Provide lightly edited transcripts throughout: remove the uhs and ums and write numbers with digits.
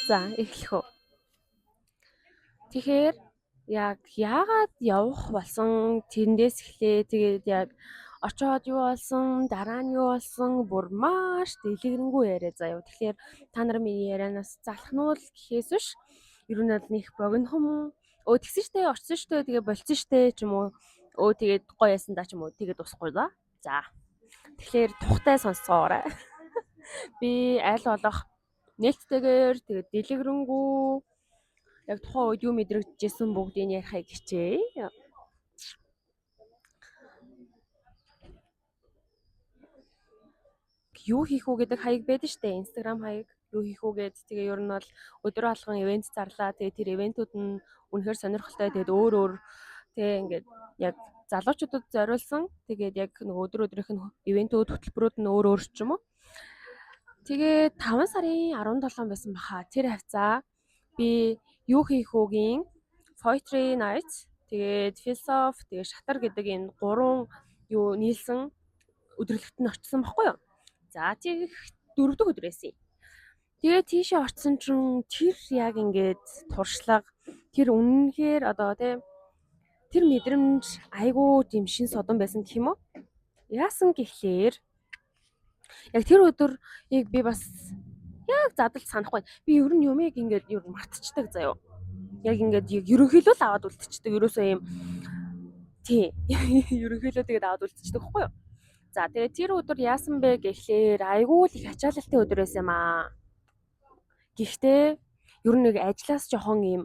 За эхлэх үү. Тэгэхээр яг яагаад явах болсон тэндээс эхлээ тэгээд яг очоод юу болсон дараа нь юу болсон бүр маш дэлгэрэнгүй яриа заяа. Тэгэхээр та нар миний ярианаас залхнуул гэхээс биш ер нь бол нэг богинохон тэгсэн штэ очсон штэ тэгээ болцсон штэ ч юм уу тэгээд гоё ясан да ч юм уу тэгээд усахгүй да. За тэгэхээр тухтай сонсоорой. Би аль болох нээлттэйгээр тэгээд дэлгэрэнгүй яг тухайн үед юу мэдрэгдэжсэн бүгдийг ярихыг хичээе. Юу хийх үү гэдэг хаяг байдаг штэ. Instagram хаяг юу хийх үү гэд тэгээ ер нь бол өдрөө алган ивент зарлаа. Тэгээ тэр ивентүүд нь үнэхээр сонирхолтой. Тэгээд өөр тэгээ ингээд яг залуучуудад зориулсан. Тэгээд яг нөгөө өдрийнх нь ивентүүд хөтөлбөрүүд нь өөр ч юм уу. Тэгээ 5 сарын 17 байсан баха. Тэр хавцаа би юу хийх үгийн Poetry Night тэгээд Philosoph тэгээд Шатар гэдэг энэ 3 юу нийлсэн өдрөлгөт нь очсон баггүй юу. За тийх 4 дахь өдөр байсан. Тэгээд тийшээ очсон чинь тэр яг ингээд туршлага тэр үнэнхээр одоо тэр мэдрэмж айгүй тийм шин содон байсан гэх юм уу. Яасан гэхлээр яг тэр өдөр би бас яг задлж санахгүй. Би ер нь юмыг ингээд ер нь мартчихдаг заяа. Яг ингээд ерөнхийдөө л аваад үлдчихдэг. Ерөөсөө юм тий. Ерөнхийдөө тэгээд аваад үлдчихдэг байхгүй юу? За тэгээд тэр өдөр яасан бэ гэхлээр айгүй л их ачаалалтай өдөр байсан юм аа. Гэхдээ ер нь нэг ажлаас жоохон юм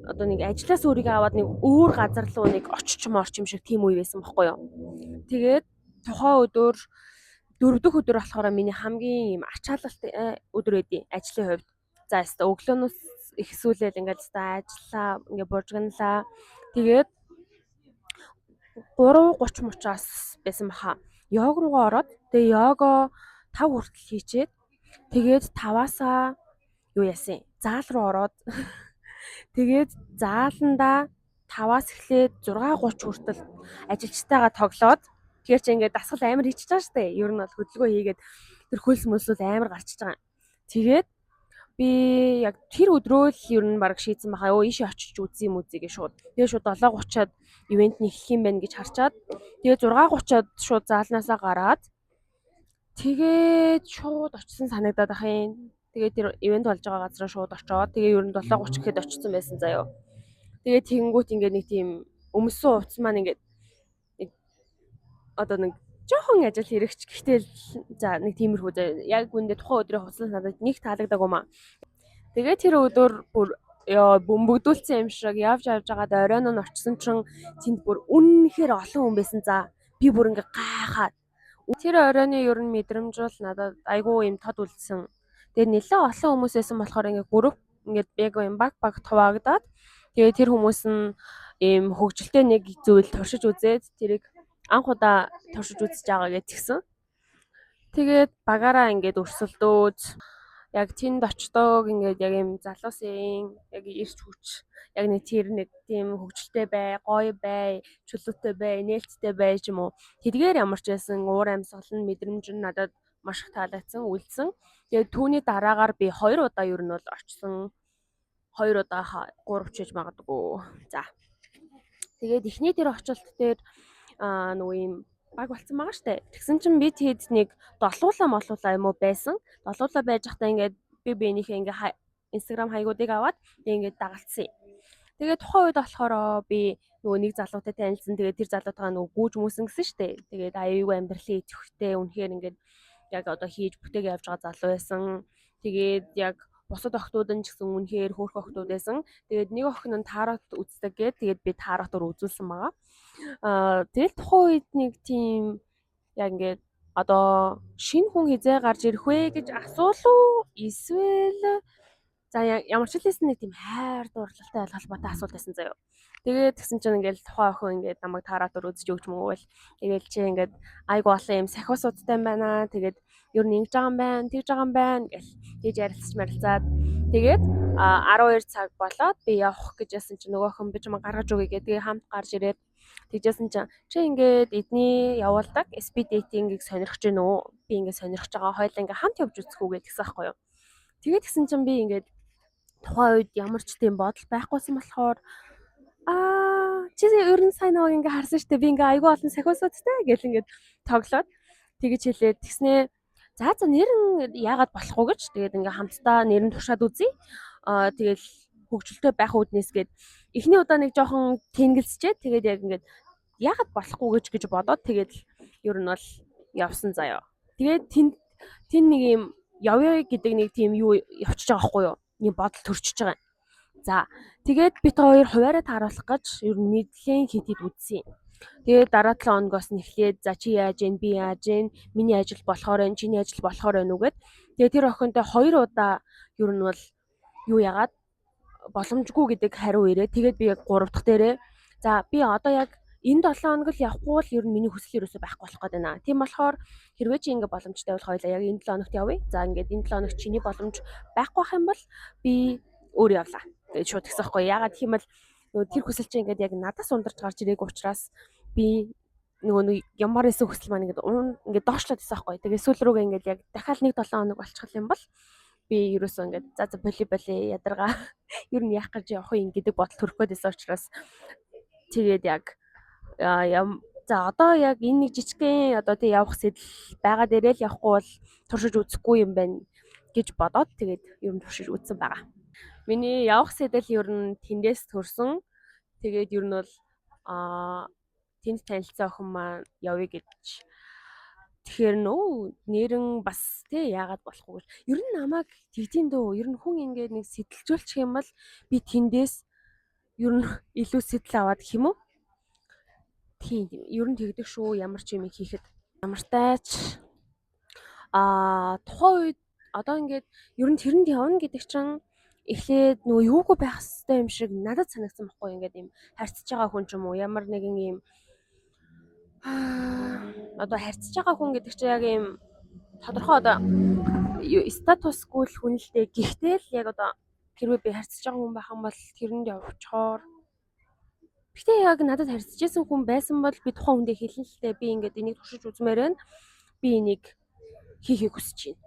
одоо нэг ажлаас өөрийгөө аваад нэг өөр газар руу нэг очиж морч юм шиг тийм үе байсан байхгүй юу? Тэгээд тухайн өдөр 4 дахь өдөр болохоор миний хамгийн юм ачаалалтай өдөр байдیں۔ Ажлын хувьд. За яста өглөөнөөс ихсүүлэл ингээд ажиллаа, ингээд буржигналаа. Тэгээд 3:30 муучаас байсан баха. Йог руугаа ороод тэгээ його 5 хүртэл хийчээд тэгээд 5-аасаа юу яасан? Заал руу ороод тэгээд зааландаа 5-аас эхлээд 6:30 хүртэл ажилчтайгаа тоглоод тэгэхээр чи ингээд дасгал амар хийчихэж байгаа шүү дээ. Ер нь бол хөдөлгөөн хийгээд тэр хөлс мөслөл амар гарчиж байгаа. Тэгээд би яг тэр өдрөө л ер нь баг шийдсэн баха. Ийшээ очиж үзье юм үзье гэж шууд. Тэгээ шууд 7:30-ад ивент нь эхлэх юм байна гэж харчаад тэгээ 6:30-ад шууд заалнаасаа гараад тэгээд шууд очсон санагдаад ахын. Тэгээ тэр ивент болж байгаа газараа шууд очоод тэгээ ер нь 7:30 гэхэд очсон байсан заяа. Тэгээ тэгэнгүүт ингээд нэг тийм өмсөн хувцас маань ингээд одоо нэг жоохон ажил хэрэгч гэхдээ за нэг тиймэрхүү яг үндэ тухайн өдрийн хувцас надад нэг таалагддаг юм аа. Тэгээ тэр өдөр бүр бөмбөгдүүлсэн юм шиг явж байгаад оройн нь очсон чинь тэнд бүр үнэхээр олон хүн байсан за. Би бүр ингээ гайхаад. Тэр оройны ер нь мэдрэмж бол надад айгүй юм тод үлдсэн. Тэгээ нэлээд олон хүмүүс байсан болохоор ингээ групп ингээ яг юм баг хуваагдаад тэгээ тэр хүмүүс нь ийм хөгжилтэй нэг зүйл туршиж үзээд тэрийг анх удаа туршиж үзэж байгаа гэж тэгсэн. Тэгээд багаараа ингээд өрсөлдөөд яг тэнд очдог ингээд яг юм залуусын яг ирч хүч яг нэг тэр нэг тийм хөгжилтэй бай, гоё бай, чөлөөтэй бай, нээлттэй бай ч юм уу. Тэдгээр ямар ч байсан уур амьсгал нь мэдрэмж нь надад маш их таалагдсан, үлдсэн. Тэгээд түүний дараагаар би 2 удаа ер нь бол очсон. 2 удаа 3 ч гэж магадгүй. За. Тэгээд эхний тэр очилт дээр нөгөө юм баг болцсон байгаа штэ. Тэгсэн чинь би тэгэд нэг долуулаа юм уу байсан. Долуулаа байж захтаа ингээд би биенийхээ ингээ Instagram хаягуудыг аваад ингээд дагалцсан. Тэгээд тухайн үед болохоор би нөгөө нэг залуутай танилцсан. Тэгээд тэр залуутайгаа нөгөө гүүж мөсөн гэсэн штэ. Тэгээд аюулгүй амьдралын идэвхтэй үнэхээр ингээд яг одоо хийж бүтээг явж байгаа залуу байсан. Тэгээд яг бусад охтууд нь ч гэсэн үнэхээр хөөрхөн охтууд байсан. Тэгээд нэг охин нь таарат үздэг гээд тэгээд би тааратаар үзүүлсэн байгаа. Тэгэл тухайн үед нэг тийм яг ингээд одоо шинэ хүн хизээ гарч ирэх вэ гэж асуулуу эсвэл за ямар ч хэлсэн нэг тийм хайр дурлалтай холбоотой асуулт байсан заяа. Тэгээд тэгсэн чинь ингээл тухайн охин ингээд намайг тааратаар үзэж өгч мөгөөл. Тэгээл чи ингээд айгу олон юм сахиусуудтай байна. Тэгээд ер нь ингэж байгаа юм байна, тэгж байгаа юм байна гэл тэгж ярилцаад тэгээд 12 цаг болоод би явах гэж ясан чинь нөгөө охин би чамаа гаргаж өгье гэдэг хамт гарч ирээд тэгжсэн чинь чи ингээд эдний явуулдаг speed dating-ийг сонирхож байна уу? Би ингээд сонирхож байгаа. Хоёул ингээд хамт явж үзэх үү гэсэн аахгүй юу. Тэгээд тэгсэн чинь би ингээд тухайн үед ямар ч тийм бодол байхгүйсэн болохоор чи ер нь сайн нэг ингээ харсан штэ би ингээ айгүй олон сахиусуудтай гэл ингээд тоглоод тэгэж хэлээд тэгснээ за нэр нь яагаад болохгүй гэж тэгээд ингээ хамтдаа нэр нь туршаад үзье. Тэгэл хөгжилтэй байх үүднээс гээд эхний удаа нэг жоохон тэнгэлсчээ тэгээд яг ингээд яагаад болохгүй гэж бодоод тэгээд ер нь бол явсан заяа. Тэгээд тэн нэг юм явъя гэдэг нэг тийм юу явчихж байгаа байхгүй юу? Нэг бодол төрчихөж байгаа. За тэгээд бит хоёр хуваараа тааруулах гэж ер нь мэдлэн хийхэд үзсэн. Тэгээд дараа 7 хоногоос нь эхлээд за чи яаж гэн би яаж гэн миний ажил болохоор энэ чиний ажил болохоор байна үгээд тэгээд тэр охинтой 2 удаа ер нь бол юу яагаад боломжгүй гэдэг хариу ирээ. Тэгээд би яг 3 дахь дээрээ за би одоо яг энэ 7 хоног л явахгүй бол ер нь миний хүсэл ерөөсөй байхгүй болох гээд байна. Тийм болохоор хэрвээ чи ингэ боломжтой бол хоёлаа яг энэ 7 хоногт явъя. За ингээд энэ 7 хоногт чиний боломж байхгүй байх юм бол би өөр явлаа. Тэгээд шууд тэгсэн байхгүй. Яагаад гэх юм бол тэр хүсэл чинь ингээд яг надаас ундарч гарч ирээгүй учраас би нөгөө нэг ямар эсвэл хүсэл маань ингээд доошлоод байсан байхгүй. Тэгээд сүүл рүүгээ ингээд яг дахиад нэг 7 хоног болчих юм бол би ерөөсөө ингээд за волейбол ядаргаа ер нь яах гэж явах юм гэдэг бодол төрөх байсан учраас тэгээд яг за одоо яг энэ нэг жижигхэн одоо тэг явах сэтэл байгаа дээрээ л явахгүй бол туршиж үзэхгүй юм байна гэж бодоод тэгээд ер нь туршиж үзсэн байгаа. Миний явах сэтэл ер нь тэндээс төрсөн. Тэгээд ер нь бол тэнд танилцсан охин маань явъя гэж. Тэгэхээр нэрэн бас тий яагаад болохгүй гэж. Ер нь намайг тэгтийн дөө ер нь хүн ингээд нэг сэтэлжүүлчих юм бол би тэндээс ер нь илүү сэтэл аваад гэх юм уу? Тийм ер нь тэгдэг шүү ямар ч юм хийхэд. Ямартайч тухайн үед одоо ингээд ер нь тэрэнд явна гэдэг чинь эхлээд нөгөө юугүй байх хэрэгтэй юм шиг надад санагдсан байхгүй ингээд юм харьцаж байгаа хүн ч юм уу ямар нэгэн юм одоо харьцаж байгаа хүн гэдэг чинь яг юм тодорхой одоо статусгүй л хүн л дээ. Гэхдээ л яг одоо хэрвээ би харьцаж байгаа хүн байх юм бол тэрэнд явчихоор гэхдээ яг надад харьцаж байсан хүн байсан бол би тухайн хүндээ хэлнэ л дээ. Би ингээд энийг туршиж үзмээр байна. Би энийг хийхийг хүсэж байна.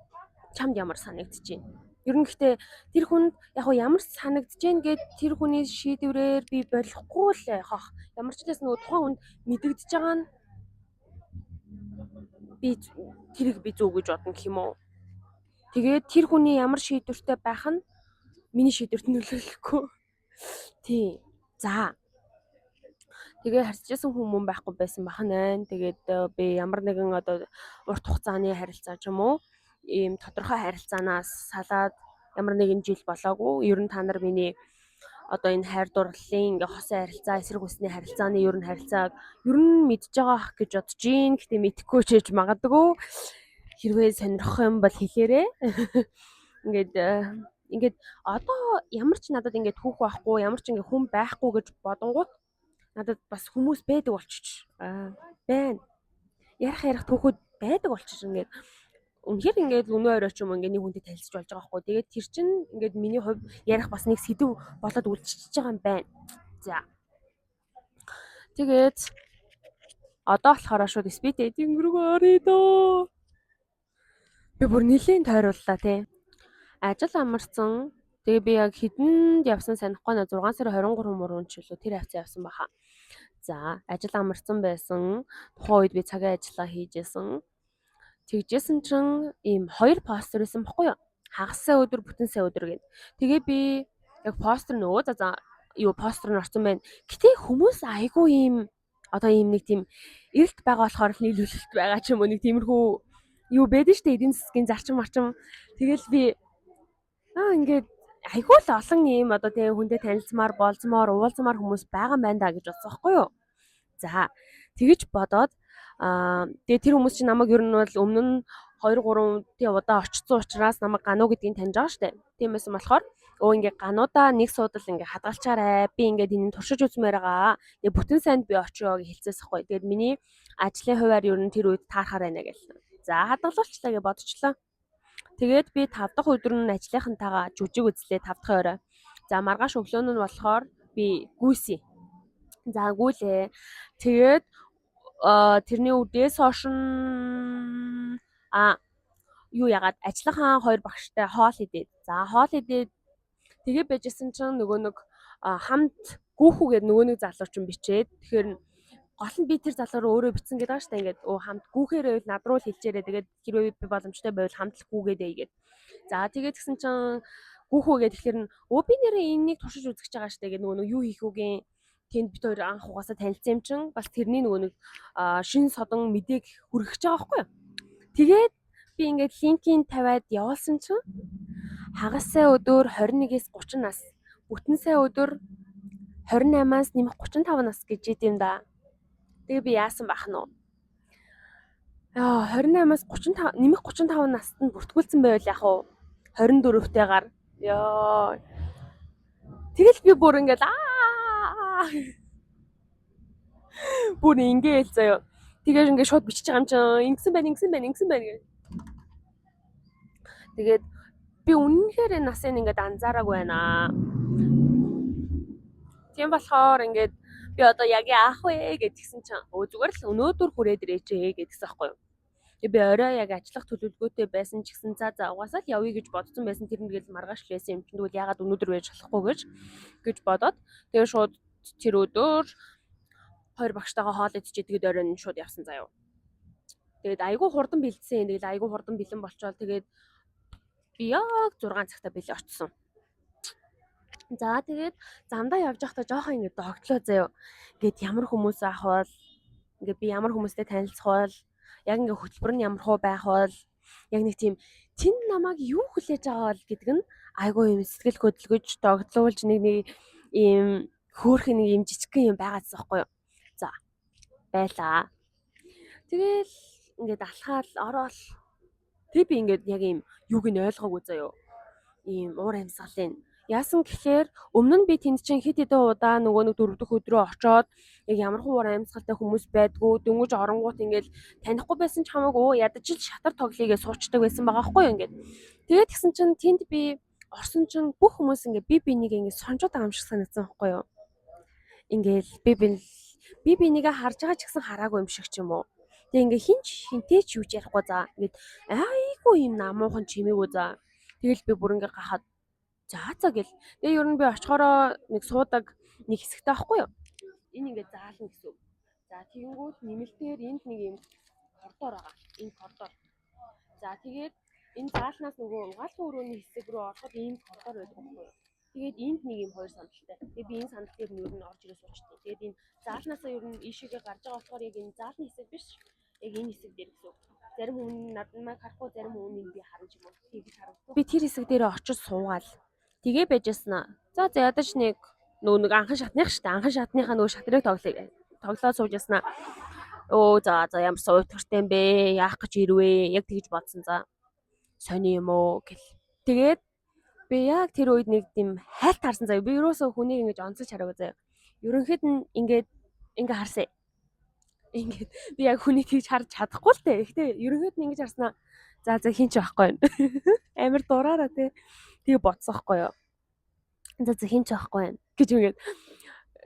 Чамд ямар санагдаж байна? Ер нь гэхдээ тэр хүнд яг ямар санагдаж байна гэд тэр хүний шийдвэрээр би болохгүй л яах. Ямар ч гэсэн нөгөө тухайн хүнд мэдэгдэж байгаа нь би тэрийг би зөв гэж бодно гэх юм уу. Тэгээд тэр хүний ямар шийдвэртэй байх нь миний шийдвэрт нөлөөлөхгүй. Тий. За. Тэгээ харьцажсэн хүмүүс байхгүй байсан бахна. Тэгээд би ямар нэгэн одоо урт хугацааны харилцаа ч юм уу ийм тодорхой харилцаанаас салаад ямар нэгэн жил болоогүй. Ер нь та нар миний одоо энэ хайр дурлалын ингээ хосын харилцаа, эсрэг хүсний харилцааны ер нь харилцааг ер нь мэдж байгаа гэж бодож гин. Гэтэ мэдхгүй ч гэж магадгүй. Хэрвээ сонирхох юм бол хэлээрэй. Ингээд одоо ямар ч надад ингээд түүх байхгүй, ямар ч ингээ хүн байхгүй гэж бодонгууд надад бас хүмүүс байдаг болчих. Байна. Ярих түүхүүд байдаг болчих ингээд. Үнэхээр ингээд өнөө орой ч юм ингээд нэг хүнтэй танилцж болж байгаа байхгүй. Тэгээд тэр чинь ингээд миний хувьд ярих бас нэг сэдв болоод үлчиж байгаа юм байна. За. Тэгээд одоо болохоор шууд speed dating руу оръё доо. Би бүр нэлийн тойрууллаа тий. Ажил амарсан. Тэгээ би яг хэдэнд явсан санахгүй на 6 сарын 23 мөрөнд ч үлээ тэр хавцаа явсан баха. За, ажил амарсан байсан. Тухайн үед би цагийн ажиллаа хийжсэн. Тэгжсэн чинь ийм 2 постэр байсан баггүй юу? Хагас сая өдөр, бүтэн сая өдөр гэд. Тэгээ би яг постэр нөгөө постэр нь орсон байна. Гэтэ хүмүүс айгүй ийм одоо ийм нэг тийм эрэлт байгаа болохоор л нийлүүлэлт байгаа ч юм уу нэг тиймэрхүү юу байдаг штэ эдийн засгийн зарчим марчим. Тэгэл би ингээд айгүй л олон ийм одоо тэгээ хүндээ танилцмаар, болцмоор, уулзмаар хүмүүс байгаа юм байна да гэж бодсон байхгүй юу? За, тэгэж бодоод тэгээ тэр хүмүүс чинь намайг ер нь бол өмнө нь 2-3 удаа очсон учраас намайг Гануу гэдгийг таньж байгаа штэ. Тийм байсан болохоор ингээ Гануудаа нэг суудал ингээ хадгалчаарай. Би ингээ энэ туршиж үзмээр байгаа. Тэгээ бүтэн санд би очиё гэж хэлцээсэхгүй. Тэгээд миний ажлын хуваар ер нь тэр үед таарахаар байна гэл. За хадгалуулчлаа гэж бодчихлоо. Тэгээд би 5 дахь өдөр нь ажлынхантайгаа жүжиг үзлээ 5 дахь орой. За маргааш өглөө нь болохоор би гүйсэе. За гүйлээ. Тэгээд тэрний үдээс хойш юу ягаад ажлынхаа 2 багштай хоол идээд. За хоол идээд Тэгээ байжсэн чинь нөгөө нэг хамт гүүхүүгээд нөгөө нэг залуу чинь бичээд тэгэхээр гол нь би тэр залуу руу өөрөө бичсэн гэдэг байгаа шүү дээ. Ингээд хамт гүүхээрээ байвал над руу л хэлчээрээ тэгээд хэрвээ би боломжтой байвал хамт л гүүгээд байгээд. За тэгээд тэгсэн чинь гүүхүүгээд тэгэхээр би нэрээ энэнийг туршиж үзэж байгаа шүү дээ гэдэг нөгөө юу хийх үгийн тэнд бид хоёр анх угаасаа танилцсан юм чинь бас тэрний нөгөө нэг шин содон мэдээг хүргэж байгаа байхгүй юу. Тэгээд би ингээд линкийн тавиад явуулсан чинь хагас сая өдөр 21-ээс 30 нас, бүтэн сая өдөр 28-аас нэмэх 35 нас гэж идэм да. Тэгээ би яасан бах нь 28-аас 35 нэмэх 35 наст нь бүртгүүлсэн байвал яг уу 24-тэйгээр ёо. Тэгэл би бүр ингээд бүр ингээл заяа. Тэгээд ингээд шууд бичиж байгаа юм чинь ингэсэн байна гэж. Тэгээд би үнэнхээр насыг ингээд анзаараагүй байна. Тийм болохоор ингээд би одоо яг яах вэ гэдгсэн чинь зүгээр л өнөөдөр хүрээд ирээчээ гэдгсэн аахгүй юу. Тэгээ би орой яг ажиллах төлөвлөгөөтэй байсан ч гэсэн за угаасаа л явъя гэж бодсон байсан. Тэр нь тэгэл маргааш л байсан юм чинь тэгвэл ягаад өнөөдөр байж болохгүй гэж бодоод тэгээ шууд тэр өдөр хоёр багштайгаа хоол идчихээ тэгээд оройн шууд явсан заяа. Тэгээд айгүй хурдан бэлдсэн. Тэгэл айгүй хурдан бэлэн болчоод тэгээд би яг 6 цагтаа бэлээ очсон. За тэгээд замдаа явж байхдаа жоохон ингэ догтлоо заяа. Ингээд ямар хүмүүс ахвал ингээд би ямар хүмүүстэй танилцах бол яг ингээ хөтөлбөр нь ямар хөө байх бол яг нэг тийм тэн намайг юу хүлээж байгаа бол гэдэг нь айгүй юм сэтгэл хөдлөж догтлуулж нэг ийм хөөх нэг юм жижигхэн юм байгаадсан байхгүй юу. За байлаа. Тэгэл ингээд алхаал ороод тэг би ингээд яг ийм юуг нь ойлгоогүй заяа. Ийм уур амьсгалын яасан гэхээр өмнө нь би тэнд чинь хэд хэдэн удаа нөгөө нэг 4 дахь өдрөө очоод яг ямар уур амьсгалтай хүмүүс байдгүй дөнгөж оронгууд ингээл танихгүй байсан ч хамаагүй ядаж л шатар тоглоёгээ суучдаг байсан байгаа байхгүй юу ингээд. Тэгээд тэгсэн чинь тэнд би орсон чинь бүх хүмүүс ингээд би бинийг ингээд сонжоод байгаа юм шиг санагдсан байхгүй юу. Ингээл би бинийгээ харж байгаа ч гэсэн хараагүй юм шиг ч юм уу. Тэг ингээ хинтэй ч юу ч ярихгүй за ингээд айгүй юм намуухан чимээгүй за. Тэгэл би бүр ингээ гахаад за гэл. Тэгээ ер нь би очихороо нэг суудаг нэг хэсэгтэй байхгүй юу. Энэ ингээ заална гэсэн. За тэгэнгүүт нэмэлтээр энд нэг юм коридор байгаа. Энэ коридор. За тэгээд энэ заалнаас нөгөө угаалгын өрөөний хэсэг рүү ороход ийм коридор байдаг байхгүй юу. Тэгээд энд нэг юм хоёр сандалтай. Тэгээд би энэ сандал дээр нь ер нь орж ирээ суучдаг. Тэгээд энэ заалнаасаа ер нь ийшээгээ гарч байгаа болохоор яг энэ заалны хэсэг биш. Яг энэ хэсэг дээр гэсэн. Зарим хүн надад харахгүй зарим хүн би харна ч юм уу. Тэгж харагдав. Би тэр хэсэг дээр очиж суугаал. Тэгээ байжсна. За ядаж нэг нөгөө анхан шатных штэ. Анхан шатныхаа нөгөө шатрыг тоглоод сууж яснаа. За ямар суутгартай юм бэ? Яах гэж ирвэ? Яг тэгж бодсон за. Сони юм уу гэл. Тэгээд би яг тэр үед нэг тийм хайлт харсан заяа. Би ерөөсөө хүнийг ингэж онцолж хараагүй заяа. Ерөнхийд нь ингээд харсаа. Ингээд би яг хүнийг тэгж харж чадахгүй л дээ. Гэхдээ ерөнхийд нь ингэж харснаа. За хин ч байхгүй байна. Амар дураараа тий. Тэгээ бодсоохгүй юу. За хин ч байхгүй байна гэж ингээд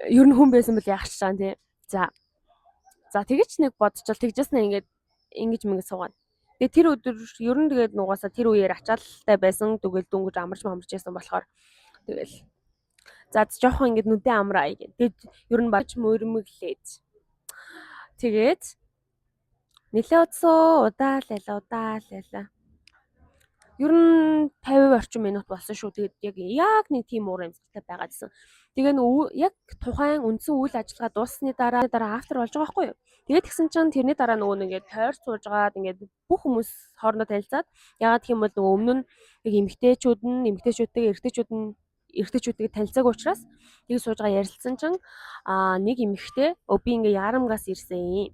ер нь хүн байсан бол яах ч чаан тий. За тэгэж нэг бодчихвол тэгжсэн ингээд ингэж мэгэн суугаад. Тэгээ тэр өдөр ер нь тэгээд нугасаа тэр үеэр ачаалттай байсан. Тэгвэл дөнгөж амарч байсан болохоор тэгэл за жоохон ингээд нүдэн амраа гэх. Тэгээд ер нь бач мөрмөглээд. Тэгээд нэлээ удаалаа. Ер нь 50 орчим минут болсон шүү. Тэгээд яг нэг тийм уур амьсгалтай байгаадсэн. Тэгээ яг тухайн үндсэн үйл ажиллагаа дууссаны дараа автор болж байгаа байхгүй юу? Тэгээд тэгсэн чинь тэрний дараа нөгөө нэгээд тойр сууж гаад ингээд бүх хүмүүс хоорондоо танилцаад ягаад гэх юм бол нөгөө өмнө нь яг эмэгтэйчүүдтэйгээ танилцаагүй учраас тийг сууж байгаа ярилцсан чинь нэг эмэгтэй би ингээ ярамгаас ирсэн.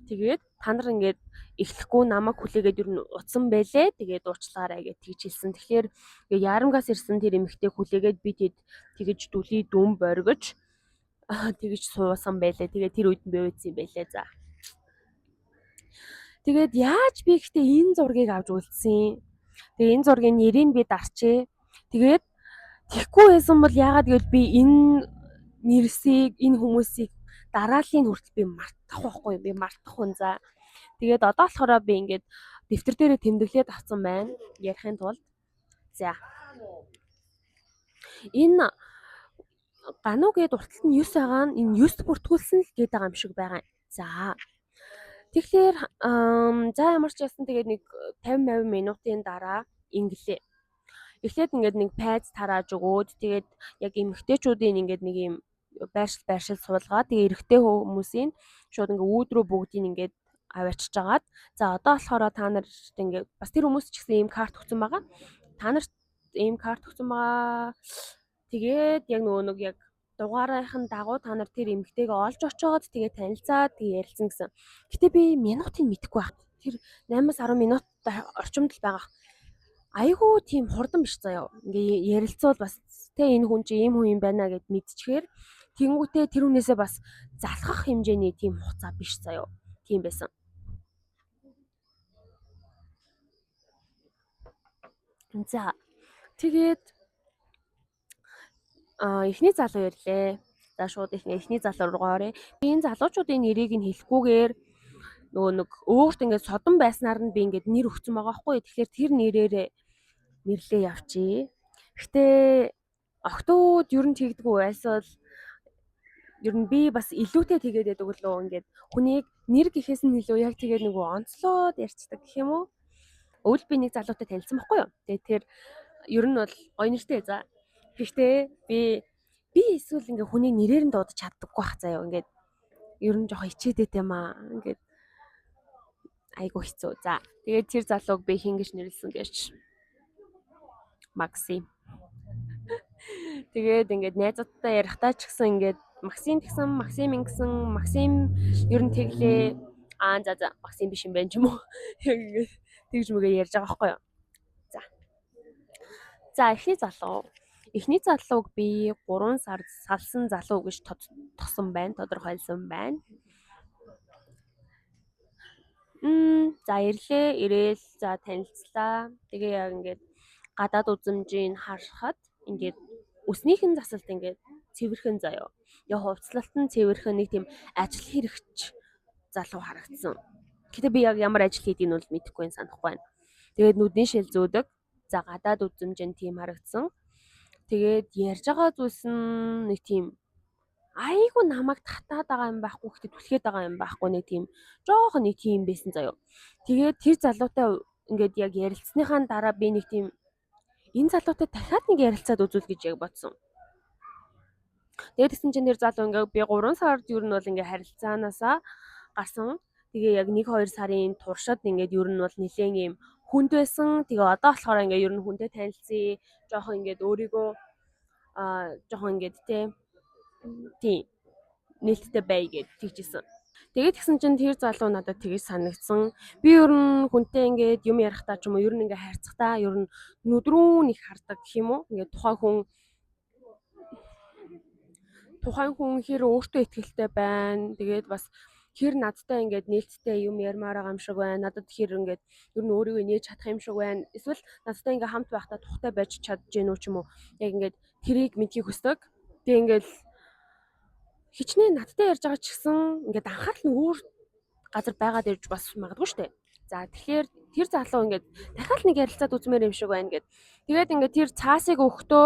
Тэгээд та нар ингээд эхлэхгүй намайг хүлээгээд ер нь утсан байлээ. Тэгээд уучлаарай гэж тэгж хэлсэн. Тэгэхээр ярамгаас ирсэн тэр эмэгтэй хүлээгээд би тэгж дүлий дүн боргож тэгж суусан байлээ. Тэгээд тэр үед би үйдсэн байлээ за. Тэгээд яаж би ихтэй энэ зургийг авч үлдсэн. Тэгээд энэ зургийн нэрийг би дарчээ. Тэгээд тэгхгүй байсан бол яагаад гэвэл би энэ нэрсийг энэ хүмүүсийг дарааллын хүртэл би мартах байхгүй би мартах хүн за. Тэгээд одоо болохоор би ингээд дэвтэр дээрээ тэмдэглээд авсан байна. Ярихын тулд. За. Энэ гануу гээд урталт нь 9 байгаа нь энэ 9 бүртгүүлсэн л гээд байгаа юм шиг байгаа. За. Тэгэхээр за ямар ч байсан тэгээд нэг 50 минутын дараа инглээ. Эхлээд ингээд нэг пайз тарааж өгөөд тэгээд яг эмэгтэйчүүдийн ингээд нэг юм байршил суулгаад тэгээ эрэгтэй хүмүүсийн шууд ингээд өөдрөө бүгдийг ингээд аваачиж агаад за одоо болохоор та нарт ингээд бас тэр хүмүүс ч гэсэн ийм карт өгсөн байгаа. Та нарт ийм карт өгсөн байгаа. Тэгээд яг нэг яг дугаарынхын дагуу та нар тэр эмэгтэйгээ олж очоод тэгээ танилцаад тэгээ ярилцсан гэсэн. Гэтэ би минутыг мэдэхгүй байна. Тэр 8-10 минут орчимд л байгаа. Айгуу тийм хурдан биш заяа. Ингээ ярилцвал бас тэ энэ хүн чи ийм хүн юм байна гэд мэдчихээр тэнгүүтээ тэр хүнээсээ бас залхах хэмжээний тийм хугацаа биш заяа. Тийм байсан. За тэгээд эхний залуу ирлээ. За шууд эхний залуу руугаа оръё. Би энэ залуучуудын нэрийг нь хэлэхгүйгээр нөгөө нэг өөрт ингээд содон байснаар нь би ингээд нэр өгсөн байгаа байхгүй. Тэгэхээр тэр нэрээрээ нэрлээ явчих. Гэтэ охтууд ер нь тэгдэггүй байсвал ер нь би бас илүүтэй тэгээд байдаг лөө ингээд хүнийг нэр гэхээс нь илүү яг тэгээд нөгөө онцлоод ярьцдаг гэх юм уу? Өвөл би нэг залуутай танилцсан байхгүй юу? Тэгээд тэр ер нь бол гоё нэртэй за. Гэхдээ би эсвэл ингээ хүнийг нэрээр нь дуудаж чаддаггүй бах заяа. Ингээд ер нь жоохон ичээдээд юм аа. Ингээд айгу хэцүү. За. Тэгээд тэр залууг би хин гэж нэрлсэн гэж. Макси. Тэгээд ингээд найзуудтай ярихтаа ч гэсэн ингээд Максим гэсэн Максим ер нь тэглээ. За Максим биш юм байна ч юм уу. Яг ингээд тэгж мэгээ ярьж байгаа байхгүй юу. За. За эхний залууг би 3 сар салсан залуу гэж тогсон байна. Тодорхойлсон байна. За ирлээ. Ирээл за танилцлаа. Тэгээ яг ингээд гадаад үзмжийг харахад ингээд өснийхэн засалт ингээд цэвэрхэн заяа. Яг хувцлалт нь цэвэрхэн нэг тийм ажил хэрэгч залуу харагдсан. Гэтэ би яг ямар ажил хийдгийг нь бол мэдэхгүй санахгүй байна. Тэгээд нүдний шил зөөдөг. За гадаад үзмжийн тийм харагдсан. Тэгээд ярьж байгаа зүйлс нь нэг тийм айгу намайг татаад байгаа юм байхгүй гэхдээ түлхээд байгаа юм байхгүй нэг тийм жоохон нэг тийм байсан заяа. Тэгээд тэр залуутай ингээд яг ярилцсныхаа дараа би нэг тийм энэ залуутай дахиад нэг ярилцаад үзүүл гэж яг бодсон. Тэгээд тэгсэн чинь тэр залуу ингээд би 3 сард ер нь бол ингээд харилцаанаасаа гарсан. Тэгээ яг 1-2 сарын туршид ингээд ер нь бол нэлээд юм хүнд байсан. Тэгээ одоо болохоор ингээд ер нь хүнтэй танилцъя. Жоохон ингээд өөрийгөө жоохон ингээд тийм нээлттэй бай гэж тэгжсэн. Тэгээд тэгсэн чинь тэр залуу надад тэгэж санагдсан. Би ер нь хүнтэй ингээд юм ярихдаа ч юм уу ер нь ингээд харьцахтаа ер нь нүдрүүн их хардаг гэх юм уу? Ингээд тухайн хүн хэр өөртөө ихтэй байна. Тэгээд бас хэр надтай ингээд нээлттэй юм ярмаар байгаа юм шиг байна. Надад хэр ингээд ер нь өөрийгөө нээж чадах юм шиг байна. Эсвэл надтай ингээд хамт байхдаа тухтай байж чадж гэнэ үү ч юм уу? Яг ингээд тэрийг мэдхийг хүсдэг. Тэгээ ингээд хичнээн надтай ярьж байгаа ч гэсэн ингээд анхаарал нь өөр газар байгаад ирж бас магадгүй штэ. За тэгэхээр тэр залуу ингээд дахиад нэг ярилцаад үзмээр юм шиг байна гэд. Тэгээд ингээд тэр цаасыг өгтөө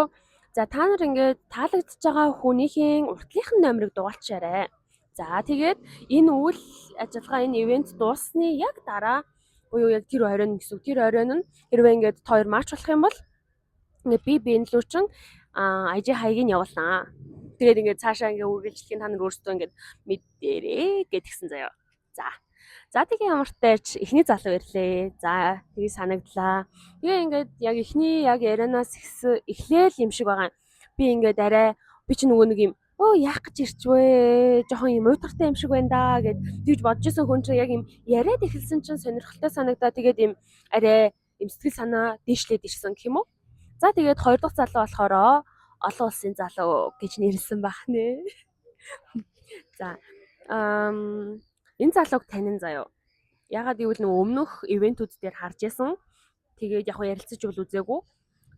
за та нар ингээд таалагдж байгаа хүнийхээ уртлынхын номерыг дугаалчаарай. За тэгээд энэ үйл ажиллагаа энэ ивент дууссаны яг дараа буюу яг тэр оройн гэсэн. Тэр оройн нь хэрвээ ингээд хоёр матч болох юм бол ингээд би бинлүүчин IG хаягийг нь явуулнаа. Тэгээд ингээд цаашаа ингээд үргэлжлэхийн та нар өөрсдөө ингээд мэдээрээ гэдгсэн заяа. За тэгээ ямартай ч эхний залуу ирлээ. За тэгээ санагдлаа. Тэгээ ингээд яг эхний яг ярианаас эхлээл юм шиг байгаа. Би ингээд арай би ч нөгөө нэг юм яах гэж ирчвэ? Жохон юм уйтгартай юм шиг байна да гэд тэгж бодож исэн хүн чинь яг юм яриад эхэлсэн чинь сонирхолтой санагдаа тэгээд юм арай юм сэтгэл санаа дээшлээд ирсэн гэх юм уу? За тэгээд хоёр дахь залуу болохоор олон улсын залуу гэж нэрлсэн байх нэ. За энэ залууг танин заяа. Ягаад гэвэл нөгөө өмнөх ивентүүд дээр харж исэн. Тэгээд яг ярилцаж бол үзээгүй.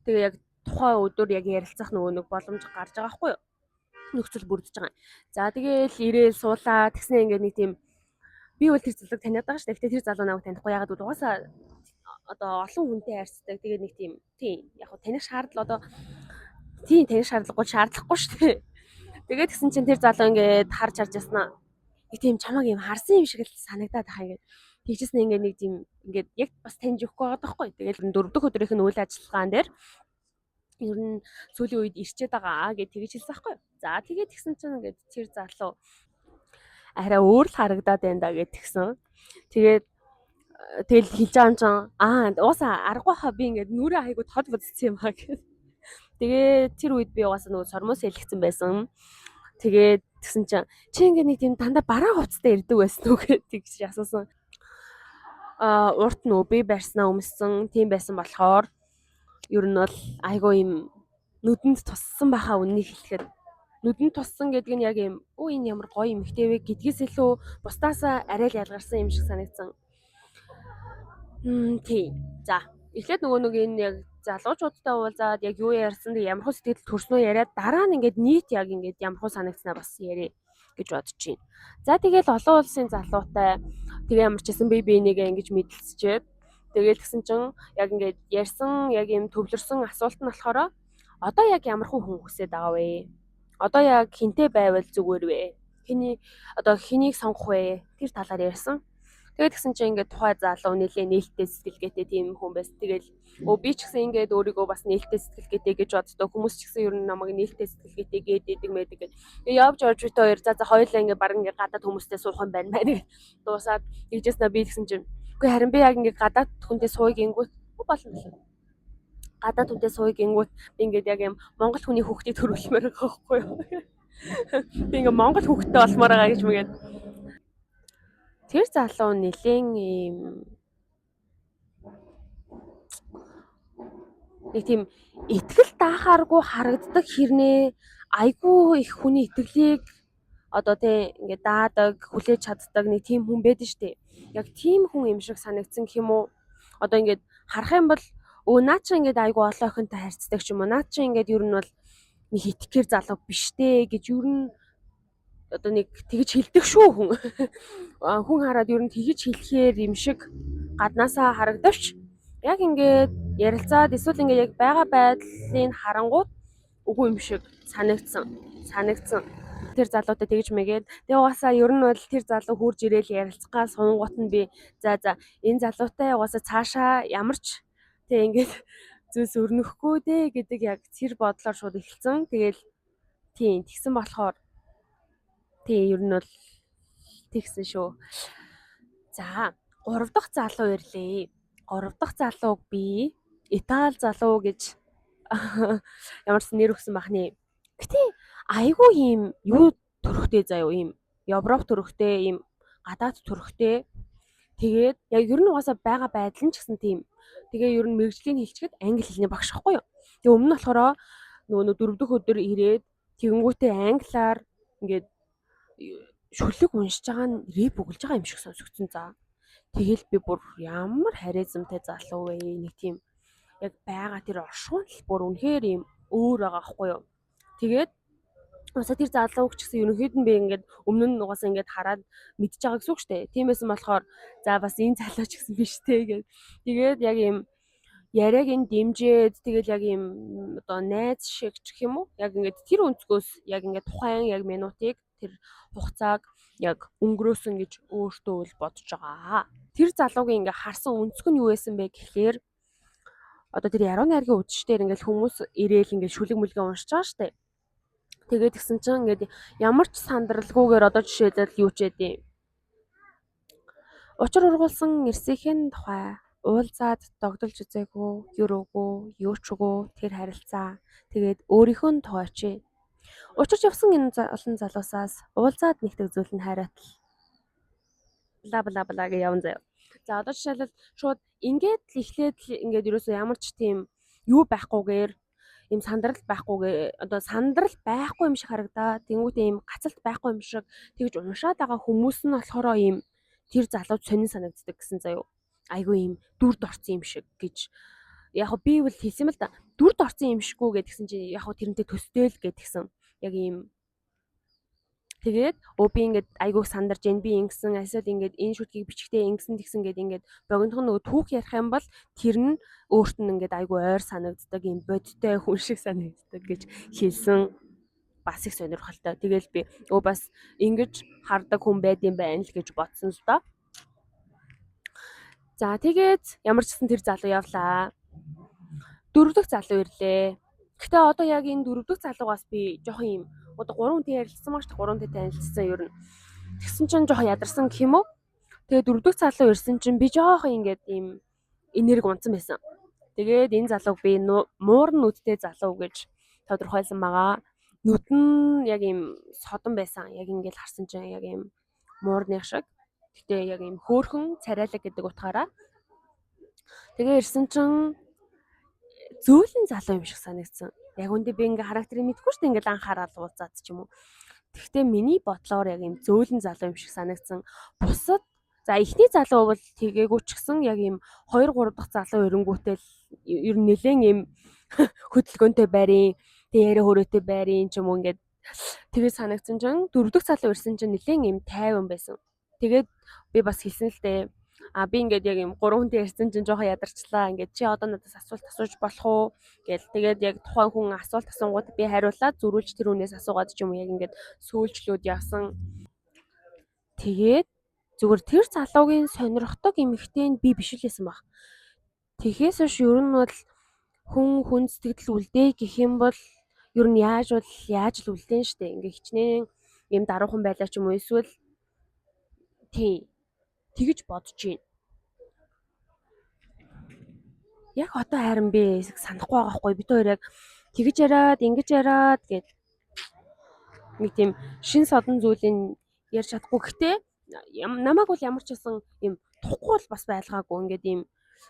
Тэгээ яг тухайн өдөр яг ярилцах нөгөө нэг боломж гарч байгаа байхгүй юу? Нөхцөл бүрдэж байгаа. За тэгээл ирээл суулаа. Тэгснэ ингээд нэг тийм би бол тэр залууг таниад байгаа шүү дээ. Гэтэ тэр залуу намайг танихгүй ягаад гэвэл угаасаа одоо олон хүнтэй харьцдаг. Тэгээд нэг тийм яг таних шаардлага одоо Тийм тань шаардлагагүй шүү дээ. Тэгээд тэгсэн чинь тэр залуу ингээд харж яснаа. Нэг тийм чамаг юм харсан юм шиг л санагдаад байгаа ингээд. Тэгжсэн ингээд нэг тийм ингээд яг бас таньж өгөхгүй байгаа байхгүй. Тэгэл 4 дахь өдрийнх нь үйл ажиллагаан дээр ер нь сүүлийн үед ирчээд байгаа гэж тэгж хэлсэн байхгүй. За тэгээд тэгсэн чинь ингээд тэр залуу арай өөр л харагдаад байна да гэж тэгсэн. Тэгээд тэгэл хэлж байгаа юм чинь уусаа аргагүй хаа би ингээд нүрээ хайгуу тод бодсон юм аа гэх. Тэгээд тэр үед би угаасаа нөгөө сормоос хэлчихсэн байсан. Тэгээд тэгсэн чинь чи ингээд нэг тийм дандаа бараа хувцастай ирдэг байсан уу гэж тэгж асуусан. Урт нөө би барьснаа өмссөн тийм байсан болохоор ер нь бол айгүй юм нүдэнд туссан баха үннийг хэлэхэд нүдэнд туссан гэдэг нь яг юм энэ ямар гоё эмхтэй вэ гэдгээс илүү бусдаасаа арай л ялгарсан юм шиг санагдсан. Тийм. За эхлээд нөгөө энэ яг залуучуудтай уулзаад яг юу ярьсан тэг ямар хөө сэтгэл төрснөө яриад дараа нь ингээд нийт яг ингээд ямар хөө санагцнаа бас ярэ гэж бодож байна. За тэгэл олон улсын залуутай тэгээ ямар ч гэсэн би нэгээ ингэж мэдлцчихэд тэгээд гисэн чинь яг ингээд ярьсан яг юм төвлөрсөн асуулт нь болохоор одоо яг ямар хүн хүсэж байгаа вэ? Одоо яг хинтээ байвал зүгээр вэ? Хэнийг сонгох вэ? Тэр талаар ярьсан. Тэгээд гисэн чинь ингээд тухай залуу нэлээ нээлттэй сэтгэлгээтэй тийм хүн байсан. Тэгэл би ч гэсэн ингээд өөрийгөө бас нээлттэй сэтгэлгээтэй гэж боддог. Хүмүүс ч гэсэн ер нь намайг нээлттэй сэтгэлгээтэй гэдэг мэдэг гэж. Тэгээ явж орж бит хоёр за хоёулаа ингээд баг ингээд гадаад хүмүүстэй суух юм байна маа. Дуусаад ийжээснэ би гисэн чинь үгүй харин би яг ингээд гадаад хүнтэй сууйг ингүүт болно. Гадаад хүнтэй сууйг ингүүт би ингээд яг юм Монгол хүний хүүхдийг төрүүлмээр байгаа байхгүй юу? Би ингээд Монгол хүүхдтэй болмоор байгаа гэж мэгээд. Тэр залуу нэлээд ийм нэг тийм итгэл даахааргүй харагддаг хэрнээ айгүй их хүний итгэлийг одоо тий ингээд даадаг, хүлээж чаддаг нэг тийм хүн байдаг штеп. Яг тийм хүн юм шиг санагдсан гэх юм уу? Одоо ингээд харах юм бол наа чи ингээд айгүй олон охинтой харьцдаг ч юм уу. Наа чи ингээд ер нь бол нэг итгэхэр залуу биштэй гэж ер нь одоо нэг тэгж хэлдэг шүү хүн. Хүн хараад ер нь тэгж хэлэхээр юм шиг гаднаасаа харагдавч яг ингээд ярилцаад эсвэл ингээд яг байгаа байдлыг харангууд үгүй юм шиг санагдсан. Тэр залуутай тэгж мэгээд тэгээ угаасаа ер нь бол тэр залуу хурж ирээл ярилцгаа сунгууд нь би за энэ залуутай угаасаа цаашаа ямар ч тэг ингээд зүйлс өрнөхгүй дээ гэдэг яг тэр бодлоор шууд эхэлсэн. Тэгээл тийм тэгсэн болохоор тий ер нь бол тэгсэн шүү. За 3 дахь залуу ирлээ. 3 дахь залууг би Итали залуу гэж ямар ч нэр өгсөн бахны. Гэтэ айгүй юм юу төрхтэй заяа юм Европ төрхтэй юм гадаад төрхтэй. Тэгээд яг ер нь угаасаа байгаа байдал нь ч гэсэн тийм. Тэгээ ер нь мэрэгжлийн хэлчихэд англи хэлний багш ахгүй юу. Тэгээ өмнө нь болохоор нөгөө 4 дахь өдөр ирээд тэгэнгүүтээ англиар ингээд шүлэг уншиж байгаа нь рэп өгүүлж байгаа юм шиг сонсогдсон за. Тэгэл би бүр ямар харизмтай залуу вэ? Нэг тийм яг байгаа тэр оршуун л бүр үнэхээр юм өөр байгаа хгүй юу. Тэгээд уусаа тэр залууг ч гэсэн ерөнхийд нь би ингээд өмнө нь угаасаа ингээд хараад мэдж байгаа гэсэн үг шүү дээ. Тиймээс болохоор за бас энэ залуу ч гэсэн биш те гэж. Тэгээд яг юм яриаг нь дэмжээд тэгэл яг юм одоо найз шиг ч гэх юм уу? Яг ингээд тэр өнцгөөс яг ингээд тухайн яг минутыг тэр хугацааг яг өнгөрөөсөн гэж өөртөө л бодож байгаа. Тэр залуугийн ингээ харсан өнцг нь юу байсан бэ гэхлээр одоо тэр яруу найргийн үдшээр ингээл хүмүүс ирээл ингээл шүлэг мүлгээ уншиж байгаа штэ. Тэгээд гисэн чинь ингээд ямар ч сандралгүйгээр одоо жишээлбэл юу ч яд юм. Учир ургуулсан эрсийнхэн тухай уулзаад догдолж үзээгүй, юу ч үгүй тэр харилцаа. Тэгээд өөрийнхөө нь тооч. Учирч явсан энэ олон залуусаас уулзаад нэгтгэх зүйл нь хайртал. Бла гэж явна заяа. За одоо жишээлбэл шууд ингээд л эхлээд ингээд ерөөсөө ямар ч тийм юу байхгүйгээр ийм сандрал байхгүйгээр одоо сандрал байхгүй юм шиг харагдаа. Тэнгүүтээ ийм гацалт байхгүй юм шиг тэгж уншаад байгаа хүмүүс нь болохоор ийм тэр залуу сонин санагддаг гэсэн заяа. Айгүй ийм дүрд орсон юм шиг гэж. Яг би бол хэлсэн юм л да. Дүрд орсон юм шиггүй гэдгсэн чинь яг тэрнтэй төстэйл гэдгсэн. Яг ийм Тэгээд би ингээд айгуух сандарж байна. Би ингэсэн асууд ингээд энэ шүтгийг бичгтээ ингэсэн тэгсэн гэд ингээд богинохон нөгөө түүх ярих юм бол тэр нь өөрт нь ингээд айгуу ойр санагддаг юм бодтой хүн шиг санагддаг гэж хэлсэн. Бас их сонирхолтой. Тэгэл би бас ингэж хардаг хүн байд юм байна л гэж бодсон л доо. За тэгээд ямар ч гэсэн тэр залуу явлаа. 4 дахь залуу ирлээ. Гэтэ одоо яг энэ 4 дахь залуугаас би жоохон юм одоо 3 хүнтэй ярилцсан маш 3 хүнтэй танилцсан ер нь. Тэгсэн чинь жоохон ядарсан гэх юм уу? Тэгээ 4 дахь залуу ирсэн чинь би жоохон ингээд ийм энерги унтсан байсан. Тэгээд энэ залууг би муурн нүдтэй залуу гэж тодорхойлсон байгаа. Нүд нь яг ийм содон байсан. Яг ингээд харсан чинь яг ийм муурных шиг. Гэтэ яг ийм хөөхөн царайлаг гэдэг утгаараа. Тэгээ ирсэн чинь зөөлөн залуу юм шиг санагдсан. Яг үндэ би ингээ характерыг мэдгүй шүү дээ. Ингээл анхаарал уулзаад ч юм уу. Тэгвэл миний бодлоор яг ийм зөөлөн залуу юм шиг санагдсан. Бусад за эхний залуу бол тэгээгүй ч гэсэн яг ийм 2 3 дахь залуу эренгүүтэл ер нь нэлээд ийм хөдөлгөөнтэй байрын, яриа хөрөөтэй байрын ч юм уу ингээд тэгээ санагдсан чинь 4 дахь залуу ирсэн чинь нэлээд ийм тайван байсан. Тэгээд би бас хэлсэн л дээ. Би ингээд яг юм 3 хүнтэй ярьсан чинь жоохон ядарчлаа. Ингээд чи одоо надаас асуулт асууж болох уу гэл. Тэгээд яг тухайн хүн асуулт асуунгууд би хариулаад зөрүүлж тэр хүнээс асуугаад ч юм уу яг ингээд сөүлжлүүд явсан. Тэгээд зүгээр тэр залуугийн сонирхдог эмэгтэй нь би биш л байсан баг. Тэгэхээс биш ер нь бол хүн сэтгэл үлдээ гэх юм бол ер нь яаж л үлдэн штэ. Ингээ хичнээн юм даруухан байлаа ч юм уу эсвэл тий тэгэж бодож байна. Яг одоо харин би санахгүй байгаа хгүй бид хоёр яг тэгэж яриад ингэж яриад гэд нэг тийм шин содон зүйлийг ярьж чадахгүй. Гэхдээ намайг бол ямар ч байсан юм тухгүй бол бас байлгаагүй ингээд юм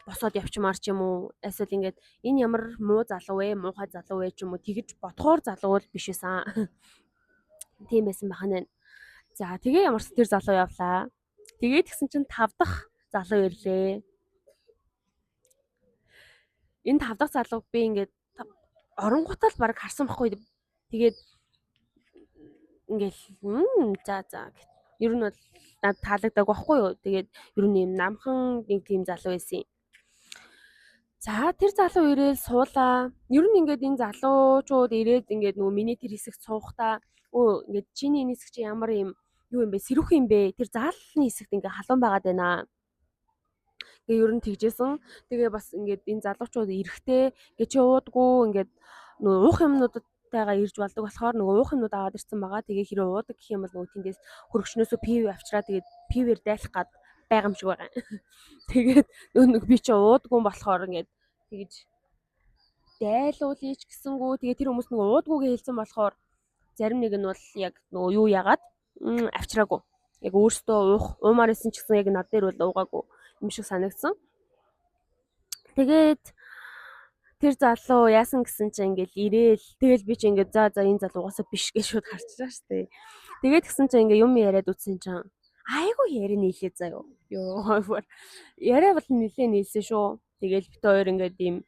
босоод явчмаар ч юм уу эсвэл ингээд энэ ямар муу залуу вэ муухай залуу вэ ч юм уу тэгэж бодохоор залуу бол биш байсан. Тийм байсан бахна. За тэгээ ямар ч тэр залуу явлаа. Тэгээд гисэн чинь 5 дахь залуу ирлээ. Энэ 5 дахь залууг би ингээд оронгуудаа л баг харсан байхгүй. Тэгээд ингээл за гэт. Ер нь бол над таалагддаг байхгүй юу. Тэгээд ер нь юм намхан нэг тийм залуу байсан. За тэр залуу ирээл суулаа. Ер нь ингээд энэ залуучууд ирээд ингээд нөгөө миний тэр хэсэгт суухдаа ингээд чиний энэ хэсэг чи ямар юм юу юм бэ? Сэрүүх юм бэ? Тэр заалны хэсэгт ингээд халуун байгаад байна. Тэгээ ер нь тэгжсэн. Тэгээ бас ингээд энэ залуучууд эрэхтэй ингээд чи уудгүй ингээд нөгөө уух юмнуудтайгаа ирж болдог болохоор нөгөө уух юмнууд аваад ирсэн байгаа. Тэгээ хэрэг уудаг гэх юм бол нөгөө тэндээс хөргөчнөөсөө пив авчраа тэгээд пивэр дайлах гад байгаа юм шиг байгаа. Тэгээд нөгөө би чи уудгүй болохоор ингээд тэгж дайлуулъя ч гэсэнгүү тэгээ тэр хүмүүс нөгөө уудгүйгээ хэлсэн болохоор зарим нэг нь бол яг нөгөө юу яагаад авчраагүй. Яг өөртөө уумаар исэн ч гэсэн яг над дээр бол уугаагүй юм шиг санагдсан. Тэгээд тэр залуу яасан гэсэн чинь ингээл ирээл тэгэл би чи ингээд за энэ залуу угаасаа биш гэж шууд харчихлаа штэ. Тэгээд гисэн чинь ингээ юм яриад үтсэн чинь айгу яриа нийлээ заяа. Йоо яриа бол нилээ нийлсэн шүү. Тэгэл бит хоёр ингээд ийм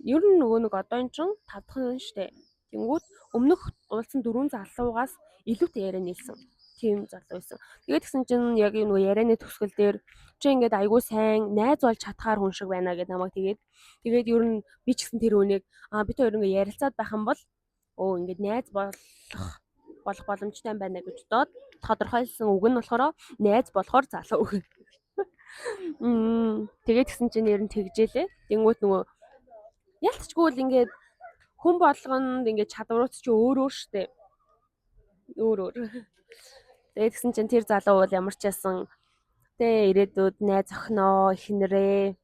ер нь нөгөө нэг одоо эн чин 5 дахь нь штэ. Тэнгүүд өмнөх уулзсан 4 залуугаас илүүтэй яриа нийлсэн. Тийм залуу байсан. Тэгээд гисэн чинь яг нөгөө ярианы төгсгөл дээр чи ингээд айгу сайн найз болж чадхаар хүн шиг байна гэдэг намайг тэгээд ер нь би ч гэсэн тэр үнийг бид хоёр ингээд ярилцаад байх юм бол ингээд найз болох боломжтой байна гэж бодоод тодорхойлсон үг нь болохоор найз болохоор залуу үг. Тэгээд гисэн чинь ер нь тэгжээлээ. Тэнгүүт нөгөө ялцчгүй л ингээд хүн болгонд ингээд чадварууд чи өөр штэ. Өөр. Тэгээд гисэн чинь тэр залуу бол ямар ч байсан ирээдүйд найз охиноо ихнэрээ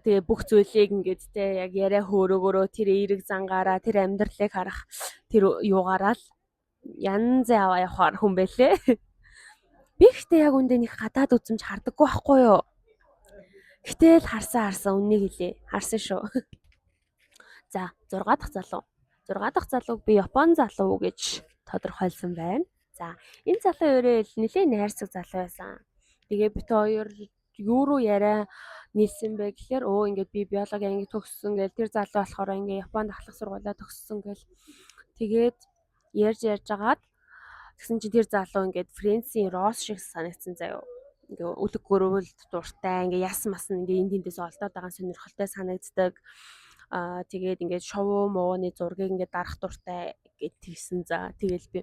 тэгээ бүх зүйлийг ингээд яг яриа хөөрөөгөөрөө тэр эерэг зангаараа тэр амьдралыг харах тэр юугаараа л янз яваа явахаар хүн байлээ. Би ихтэй яг үндэ нэг гадаад үзэмж хардаггүй байхгүй юу. Гэтэл харсан үннийг хэлээ. Харсан шүү. За 6 дахь залуу. 6 дахь залууг би Япон залуу гэж тодорхойлсон байна. За энэ залуу өөрөө нэлээд найрсаг залуу байсан. Тэгээ бит хоёр юу руу яриа нийлсэн бэ гэхээр ингээд би биологи анги төгссөн гэл тэр залуу болохоор ингээд Японд ахлах сургуулаа төгссөн гэл тэгээд Ярьж агаад тэгсэн чинь тэр залуу ингээд Фрэнсийн Росс шиг санагдсан заяо. Ингээ үлэг гөрөвлд дуртай, ингээ яс мас ингээ энд тэндээс олдоод байгаа сонирхолтой санагддаг. Тэгээд ингээд шоу мууны зургийг ингээд дарах дуртай гэд тэгсэн. За тэгэл би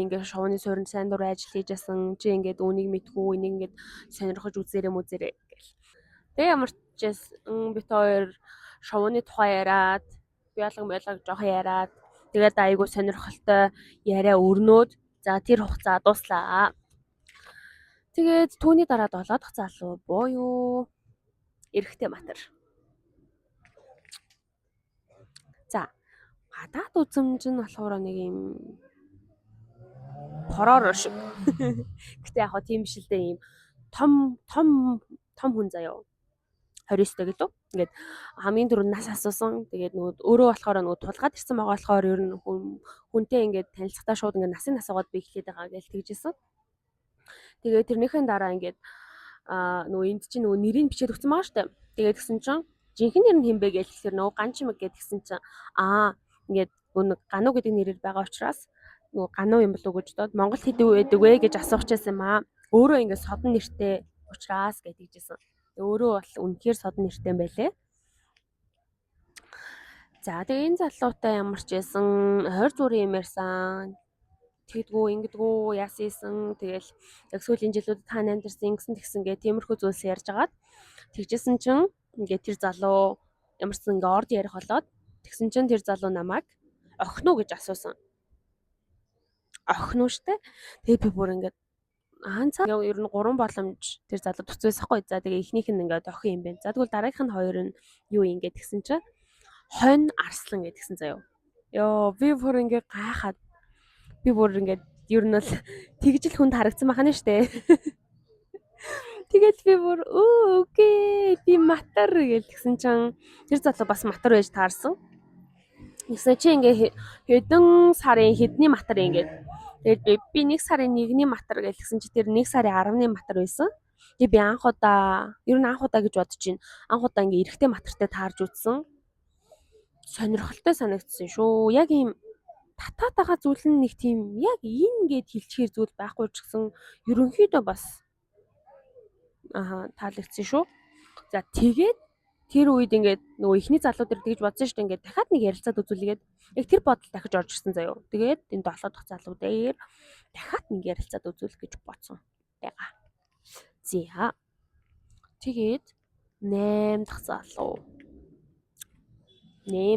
ингээ шоуны суурин сайн дур ажил хийж асан. Чи ингээд үүнийг мэдгүй, энийг ингээд сонирхож үзээрэй гэл. Тэгээ ямар ч бит хоёр шоуны тухай яриад, биолог жоохон яриад, тэгээд айгүй сонирхолтой яриа өрнөөд за тэр хугацаа дуслаа. Тэгээд түүний дараа 7 дахь залуу буюу эрэгтэй матар. За гадаад үзмж нь болохоор нэг юм хороор шиг. Гэтэ яг тийм биш л дээ, юм том хүн заяа. 29 гэлөө. Ингээд хамгийн түрүүнд нас асуусан. Тэгээд нөгөө өөрөө болохоор нөгөө тулгаад ирсэн байгаа болохоор ер нь хүнтэй ингээд танилцахтаа шууд ингээд насын асуугаад би эхлээд байгаа гэж тэгжсэн. Тэгээд тэрнийхэн дараа ингээд нөгөө энд чинь нөгөө нэрийг бичээд өгсөн байгаа штэ. Тэгээд гисэн чинь жинхэнэ нэр нь хин бэ гэж хэлэхээр нөгөө ганчмаг гэд гисэн чинь ингээд нөгөө гануу гэдэг нэрээр байгаа учраас нөгөө гануу юм болов уу гэж дод Монгол хэд байдаг вэ гэж асуучихсан юм аа. Өөрөө ингээд содон нэртэй учраас гэж тэгжсэн. Өөрөө бол үнэхээр содон нэртэй юм байлээ. За тэгээ энэ залуутай ямар ч байсан хойр зүрийн юм ярьсан. Тэгдгүү ингэдгүү яасан. Тэгэл яг сүүлийн жилүүдэд та амьдэрсэн ингэсэн гэ тиймэрхүү зүйлс ярьж агаад тэгжсэн чинь ингээд тэр залуу ямарсан ингээ орд ярих болоод тэгсэн чинь тэр залуу намайг охин уу гэж асуусан. Охин уу штэ. Тэгээ би бүр ингээд цаа ер нь 3 боломж тэр залуу төцөөсөхгүй. За тэгээ эхнийх нь ингээд охин юм байна. За тэгвэл дараагийнх нь хоёр нь юу юм гээд тэгсэн чинь хонь арслан гэдгсэн заяо. Йоо би бүр ингээд гайхаад би бүр ингээд ер нь бол тэгжил хүнд харагдсан байхаа штэ. Тэгээд би бүр окей би матар гэж тэгсэн чинь тэр залуу бас матар байж таарсан. Нэгсээ чи ингээ хэдэн сарын хэдний матар ингээд тэгээд би 1 сарын 1-ний матар гэж тэгсэн чи тэр 1 сарын 10-ны матар байсан. Тэгээд би анх удаа гэж бодож байна. Анх удаа ингээ эрэгтэй матартай таарж үзсэн. Сонирхолтой санагдсан шүү. Яг ийм татаад байгаа зүйл нь нэг тийм яг ингээд хилчээр зүйл байхгүй ч гэсэн ерөнхийдөө бас таалагдсан шүү. За тэгээд тэр үед ингээд нөгөө ихний залуу дээр тэгж бодсон шүү дээ. Ингээд дахиад нэг ярилцаад үзүүлгээд яг тэр бодол дахиж орж ирсэн заяо. Тэгээд энэ 7 дахь залуу дээр дахиад нэг ярилцаад үзүүлэх гэж бодсон байгаа. За. Тэгээд 8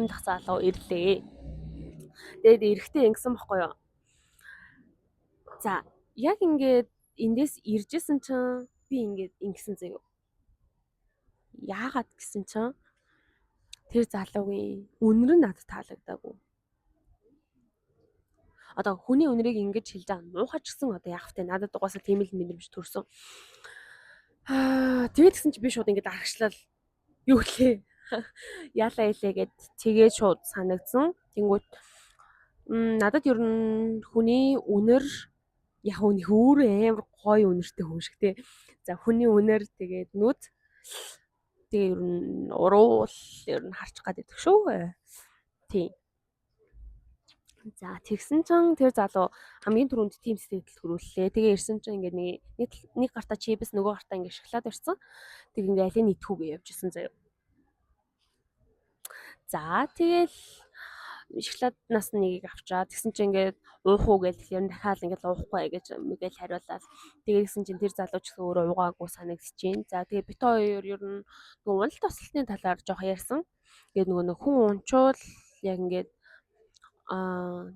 дахь залуу ирлээ. Тэгээд эрэхтэй ингэсэн баггүй юу? За, яг ингээд эндээс иржсэн чинь би ингээд ингэсэн заяо. Яагаад гэсэн чинь тэр залуугийн үнэр нь надад таалагдаагүй. Одоо хүний үнэрийг ингэж хэлж байгаа муухай ч гэсэн одоо яах вэ? Надад угаасаа тийм л мэдрэмж төрсөн. Тэгээд гэсэн чи би шууд ингэж аргачлал юу гэлээ. Яалаа илээ гэд тэгээд шууд санагдсан. Тэнгүүт надад ер нь хүний үнэр яг үний өөр амар гоё үнэртэй хүн шиг те. За хүний үнэр тэгээд нүд тэгээ ер нь уруул ер нь харчих гад идэх шүү. Тийм. За тэгсэн чинь тэр залуу хамгийн түрүүнд тийм сэтгэл төрүүллээ. Тэгээ ирсэн чинь ингээд нэг гартаа чипс нөгөө гартаа ингээд шоколад ирсэн. Тэг ингээд алийг идэхүү гэж явж исэн заяа. За тэгэл шоколаднаас нэгийг авчаа. Тэгсэн чинь ингээд уух уу гэж тэгэхээр дахиад ингээд уухгүй гэж мэгэл хариулаад тэгээ гэсэн чинь тэр залуу ч гэсэн өөрөө уугаагүй санагдчихээн. За тэгээ бит хоёр ер нь нөгөө унал тослолтын талаар жоох ярьсан. Тэгээд нөгөө хүн унчвал яг ингээд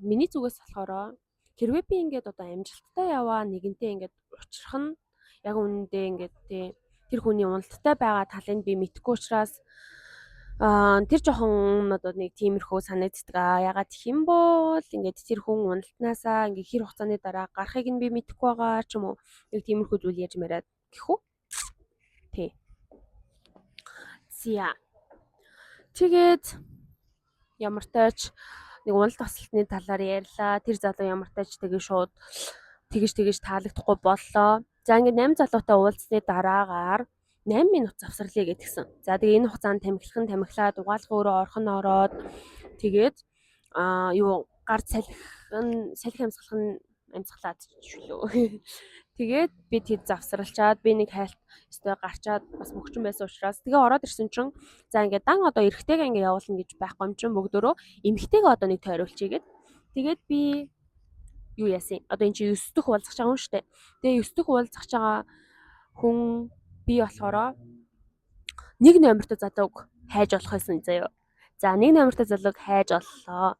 миний зүгээс болохоор хэрвээ би ингээд одоо амжилттай яваа нэгэнтэй ингээд учрах нь яг үнэндээ ингээд тэр хүний уналттай байгаа талыг би мэдэхгүй учраас тэр жоохон одоо нэг тиймэрхүү санагддаг. Ягаад гэх юм бол ингээд тэр хүн уналтнаасаа ингээд хэр хугацааны дараа гарахыг нь би мэдэхгүй байгаа ч юм уу. Нэг тиймэрхүү зүйл яаж мэрээд гэхүү. Тий. Зя. Тэгээд ямар тач нэг унал тослолтны талаар ярьлаа. Тэр залуу ямар тач тэгээ шууд тэгж таалагдахгүй боллоо. За ингээд 8 залуутай уулзсны дараагаар 8 минут завсарлаа гэдгсэн. За тэгээ энэ хугацаанд тамхилахлаад угаалга өөрөө орхон ороод тэгээд гар салхи амьсгалаад чүлөө. Тэгээд би тэд завсралчаад би нэг хайлт өстой гарчаад бас мөхчөн байсан учраас тэгээ ороод ирсэн чинь за ингээд дан одоо эрэгтэйгээ ингээд явуулна гэж байхгүй юм чинь бүгдөө эмэгтэйгээ одоо нэг тойруулчихъя гэд. Тэгээд би юу яасан? Одоо эн чинь 9 дэх уулзах байгаа юм шүү дээ. Тэгээ 9 дэх уулзах байгаа хүн би болохоор нэг номертой залууг хайж болох байсан заяа. За нэг номертой залууг хайж оллоо.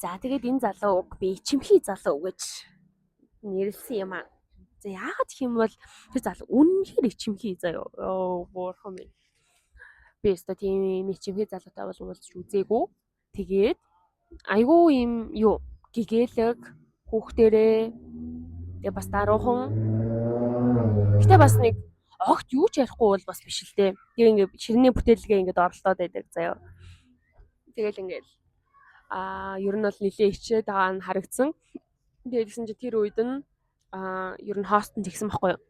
За тэгээд энэ залууг би ичимхий залуу гэж нэрлсэн юм аа. За яагаад гэх юм бол тэр залуу үнэхээр ичимхий заяа. Буурхан минь. Би өстө тийм ичимхий залуутай бол уулзч үзээгүй. Тэгээд айгүй юм юу гэгээлэг хүүхдэрээ тэгээ бас даруухан. Гэтэ бас нэг огт юу ч ярихгүй бол бас биш л дээ. Тэгээ ингээд ширнээ бүтээлгээ ингээд оролдоод байдаг заяа. Тэгэл ингээд ер нь бол нилээ ичээд байгаа нь харагдсан. Тэгээд гэсэн чи тэр үед нь ер нь хостон тэгсэн байхгүй юу.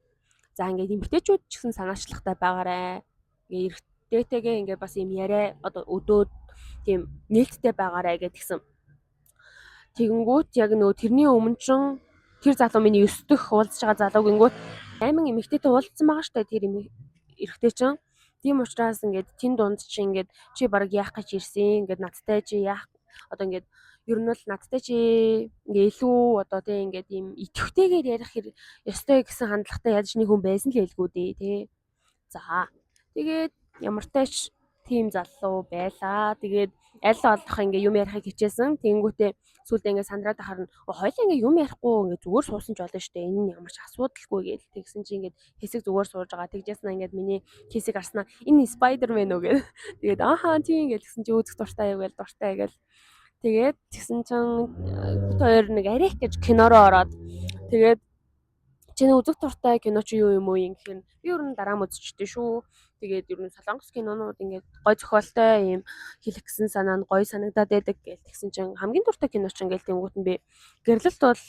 За ингээд эмгтээчүүд ч гэсэн санаачлахтай байгаарэ. Ингээд эрэгтэйтэйгээ ингээд бас юм яриа одоо өдөөд тийм нээлттэй байгаарэ гэдгсэн. Тэгэнгүүт яг нөгөө тэрний өмнө чин тэр залуу миний 9 дэх уулзж байгаа залууг ингүүт 8 эмэгтэйтэй уулзсан байгаа штэ тэр эрэгтэй чин. Тийм учраас ингээд тэн дунд чи ингээд чи баг яах гэж ирсэн ингээд надтай чи яах одоо ингээд ер нь бол надтай чи ингээд илүү одоо тий ингээд ийм идэвхтэйгээр ярих ёстой гэсэн хандлагатай яаж нэг хүн байсан л хэлгүү дээ тий. За тэгээд ямар тач тийм залуу байлаа. Тэгээд аль олох ингээ юм ярихыг хичээсэн. Тэнгүүтээ сүүлдээ ингээ сандраад харна. Хойлоо ингээ юм ярихгүй ингээ зүгээр суусан ч болно шүү дээ. Энэ нь ямар ч асуудалгүй гээл. Тэгсэн чи ингээ хэсэг зүгээр сууж байгаа. Тэгжсэн ингээ миний хэсэг арснаа энэ Spider-Man үү гээл. Тэгээд ааха тийм гээл тэгсэн чи үзэх дуртай юу гээл дуртай гээл. Тэгээд тэгсэн чин бид хоёр нэг арих гэж кинороо ороод тэгээд чиний үзэх дуртай кино чи юу юм уу юм гэхээр би ер нь дараа нь үзчихтэй шүү. Тэгээд ер нь солонгос кинонууд ингээд гой зохиолтой юм хэлэх гэсэн санаа нь гоё санагдаад байдаг гэл тэгсэн чинь хамгийн дуртай кино ч ингээд тэнгуут нь би гэрлэлт бол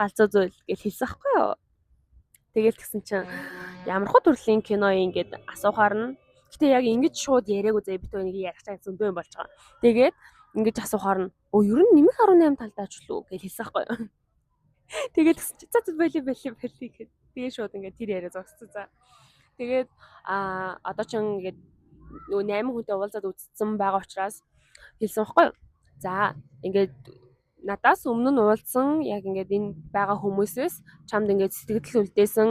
галзуу зүйл гэж хэлсэн байхгүй юу. Тэгэл тэгсэн чинь ямар хөө төрлийн кино юм ингээд асуухаар нь гэтээ яг ингэж шууд яриаггүй зэ бид нэг ярих цаг зөндөө юм болж байгаа. Тэгээд ингэж асуухаар нь ер нь нэмэх 18 талдаач лүү гэж хэлсэн байхгүй юу. Тэгээд тэгсэн чинь за боли гэхэд тэгээ шууд ингээд тэр яриа зогссон за. Тэгээд одоо ч ингээд нөгөө 8 хүнтэй уулзаад үзсэн байгаа учраас хэлсэн байхгүй юу. За ингээд надаас өмнө нь уулзсан яг ингээд энэ байгаа хүмүүсээс чамд ингээд сэтгэл үлдээсэн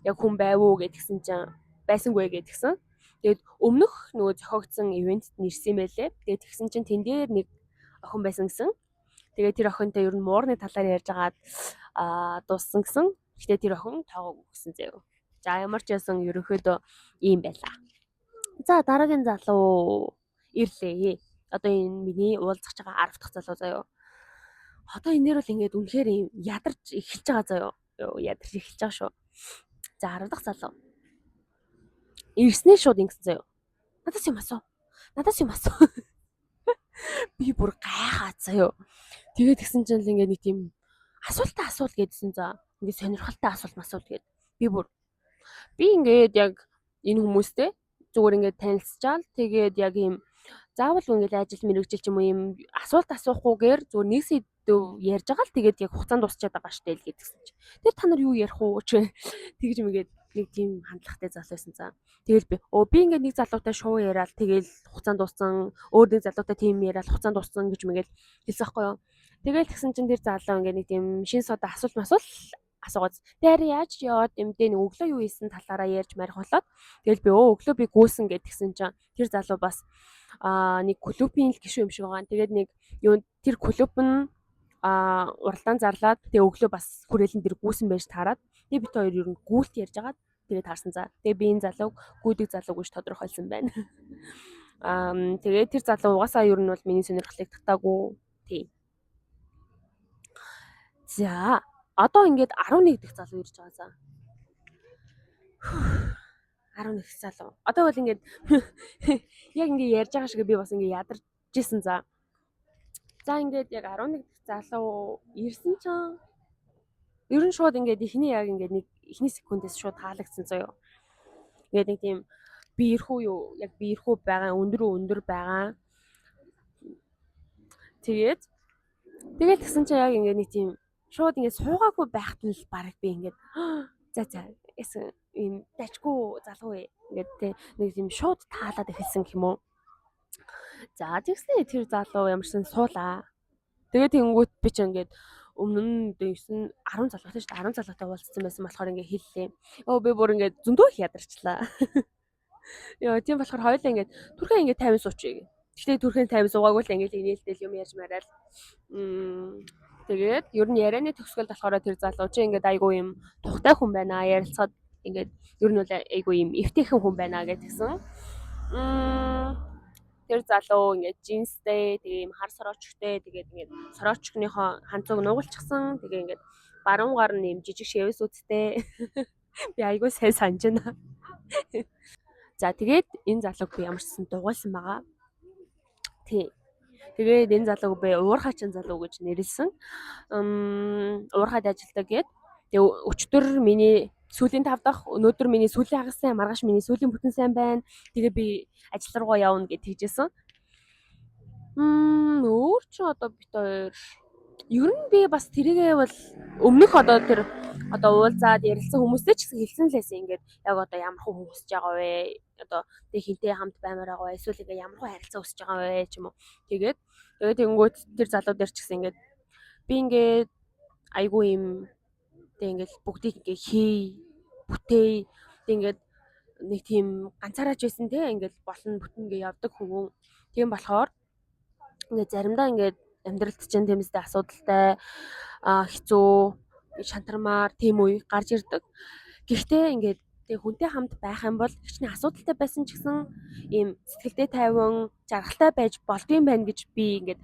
яг хүн байв уу гэдгсэн чинь байсангүй гэдгсэн. Тэгээд өмнөх нөгөө зохиогдсон ивентэд нэрсэн байлээ. Тэгээд тэгсэн чинь тэн дээр нэг охин байсан гэсэн. Тэгээд тэр охинтой ер нь муурны талаар ярьж агаад дууссан гэсэн. Гэтэ тэр охин тоогоогүй гэсэн заяа. За ямар ч байсан ерөнхийдөө ийм байлаа. За дараагийн залуу ирлээ. Одоо энэ миний уулзах байгаа 10 дахь залуу заяа. Одоо энээр бол ингээд үнэхээр ийм ядарч эхэлж байгаа заяа. Ядарч эхэлж байгаа шүү. За 10 дахь залуу. Ирснээ шууд ингэсэн заяа. Надаас юм асуу. Би бүр гайхаад заяа. Тэгээд гисэн чинь л ингээд нэг тийм асуулт гэдсэн за. Ингээд сонирхолтой асуулт гээд. Би ингээд яг энэ хүмүүстэй зүгээр ингээд танилцчаал тэгээд яг ийм заавал ингээд ажил мэргэжил ч юм уу ийм асуулт асуухгүйгээр зүгээр нэг сэдв ярьж байгаа л тэгээд яг хугацаанд дуусчаад байгаа штэ л гэдгсэн чинь. Тэр та нар юу ярих уу ч тэгж мэгээд нэг тийм хандлагатай залуу байсан за. Тэгэл би ингээд нэг залуутай шуу яриад тэгэл хугацаанд дууссан өөр нэг залуутай тийм яриад хугацаанд дууссан гэж мэгээл хэлсэн байхгүй юу. Тэгэл тэгсэн чинь тэр залуу ингээд нэг тийм шин содо асуулт асуугац. Тэр яаж яваад эмдээ нэг өглөө юу хийсэн талаараа ярьж марих болоод тэгэл би өглөө би гүйсэн гэдгсэн чинь тэр залуу бас нэг клубын гишүүн юм шиг байгаа. Тэгээд нэг юу тэр клуб нь уралдаан зарлаад тэгээ өглөө бас хүрээлэн дээр гүйсэн байж таарад. Тэгээ бид хоёр ер нь гүйлт ярьж агаад тэгээ таарсан за. Тэгээ би энэ залууг гүйдэг залуу гэж тодорхойлсон байна. Тэгээ тэр залуу угаасаа ер нь бол миний сонирхлыг татаагүй. Тий. За одоо ингээд 11 дахь залуу ирж байгаа за. 11 дахь залуу. Одоо бол ингээд яг ингээд ярьж байгаа шиг би бас ингээд ядарч ирсэн за. За ингээд яг 11 дахь залуу ирсэн чинь ер нь шууд ингээд эхний яг ингээд нэг эхний секундээс шууд таалагдсан заяа. Ингээд нэг тийм би ирэх үү байгаа өндөр байгаа. Тэгээд Тэгээд тэгсэн чинь яг ингээд нэг тийм шууд ингээд суугаагүй байхад нь л бараг би ингээд за эсэ ийм дажгүй залуу ингээд тий нэг тийм шууд таалаад эхэлсэн гэх юм уу. За тэгснэ тэр залуу ямарсан суулаа. Тэгээд тэнгүүт би ч ингээд өмнө нь 9 10 залуутай шүү дээ 10 залуутай уулзсан байсан болохоор ингээд хэллээ. Өө би бүр ингээд зөндөө их ядарчлаа. Яа тийм болохоор хоёулаа ингээд түрхэн ингээд 50 суучих. Гэхдээ түрхэн 50 суугаагүй л ингээд инээлтэл юм ярьж мараал. Тэгээд ер нь ярианы төгсгөл болохоор тэр залуу чи ингээд айгүй юм тухтай хүн байна. Ярилцаад ингээд ер нь бол айгүй юм эвтэйхэн хүн байна гэдгсэн. Тэр залуу ингээд джинстэй тэгээ юм хар сороочтой тэгээд ингээд сороочныхоо ханцуг нугалчихсан. Тэгээ ингээд баруун гар нь юм жижиг шивэс үсттэй. Би айгүй сайн санаж байна. За тэгээд энэ залууг би ямарчсан дугуйлсан байгаа. Тий. Тэгээд энэ залууг би уурхаачин залуу гэж нэрлсэн. Уурхаад ажилладаг гээд тэгээ өчтөр миний сүүлийн 5 дахь өнөөдөр миний сүүлийн хагас сайн маргааш миний сүүлийн бүтэн сайн байна. Тэгээ би ажил руугаа явна гэж тэгжсэн. Өөр ч одоо бит хоёр ер нь би бас тэрийгээ бол өмнөх одоо тэр одоо уулзаад ярилцсан хүмүүстэй ч гэсэн хэлсэн л байсан ингээд яг одоо ямар хүн хүсэж байгаа вэ? Одоо тэг хинтэй хамт баймаар байгаа вэ? Эсвэл ингээд ямар хүн харилцаа хүсэж байгаа вэ ч юм уу. Тэгээд тэнгүүт тэр залуу дээр ч гэсэн ингээд би ингээд айгүй юм тэг ингээд бүгдийг ингээд хий бүтээ тэг ингээд нэг тийм ганцаараач байсан те ингээд болно бүтэн ингээд явдаг хүн. Тийм болохоор ингээд заримдаа ингээд амьдралд чинь тиймстэй асуудалтай хэцүү шантармаар тийм үе гарч ирдэг. Гэхдээ ингээд тэг хүнтэй хамт байх юм бол хичнээн асуудалтай байсан ч гэсэн ийм сэтгэлдээ тайван жаргалтай байж болдгийм байна гэж би ингээд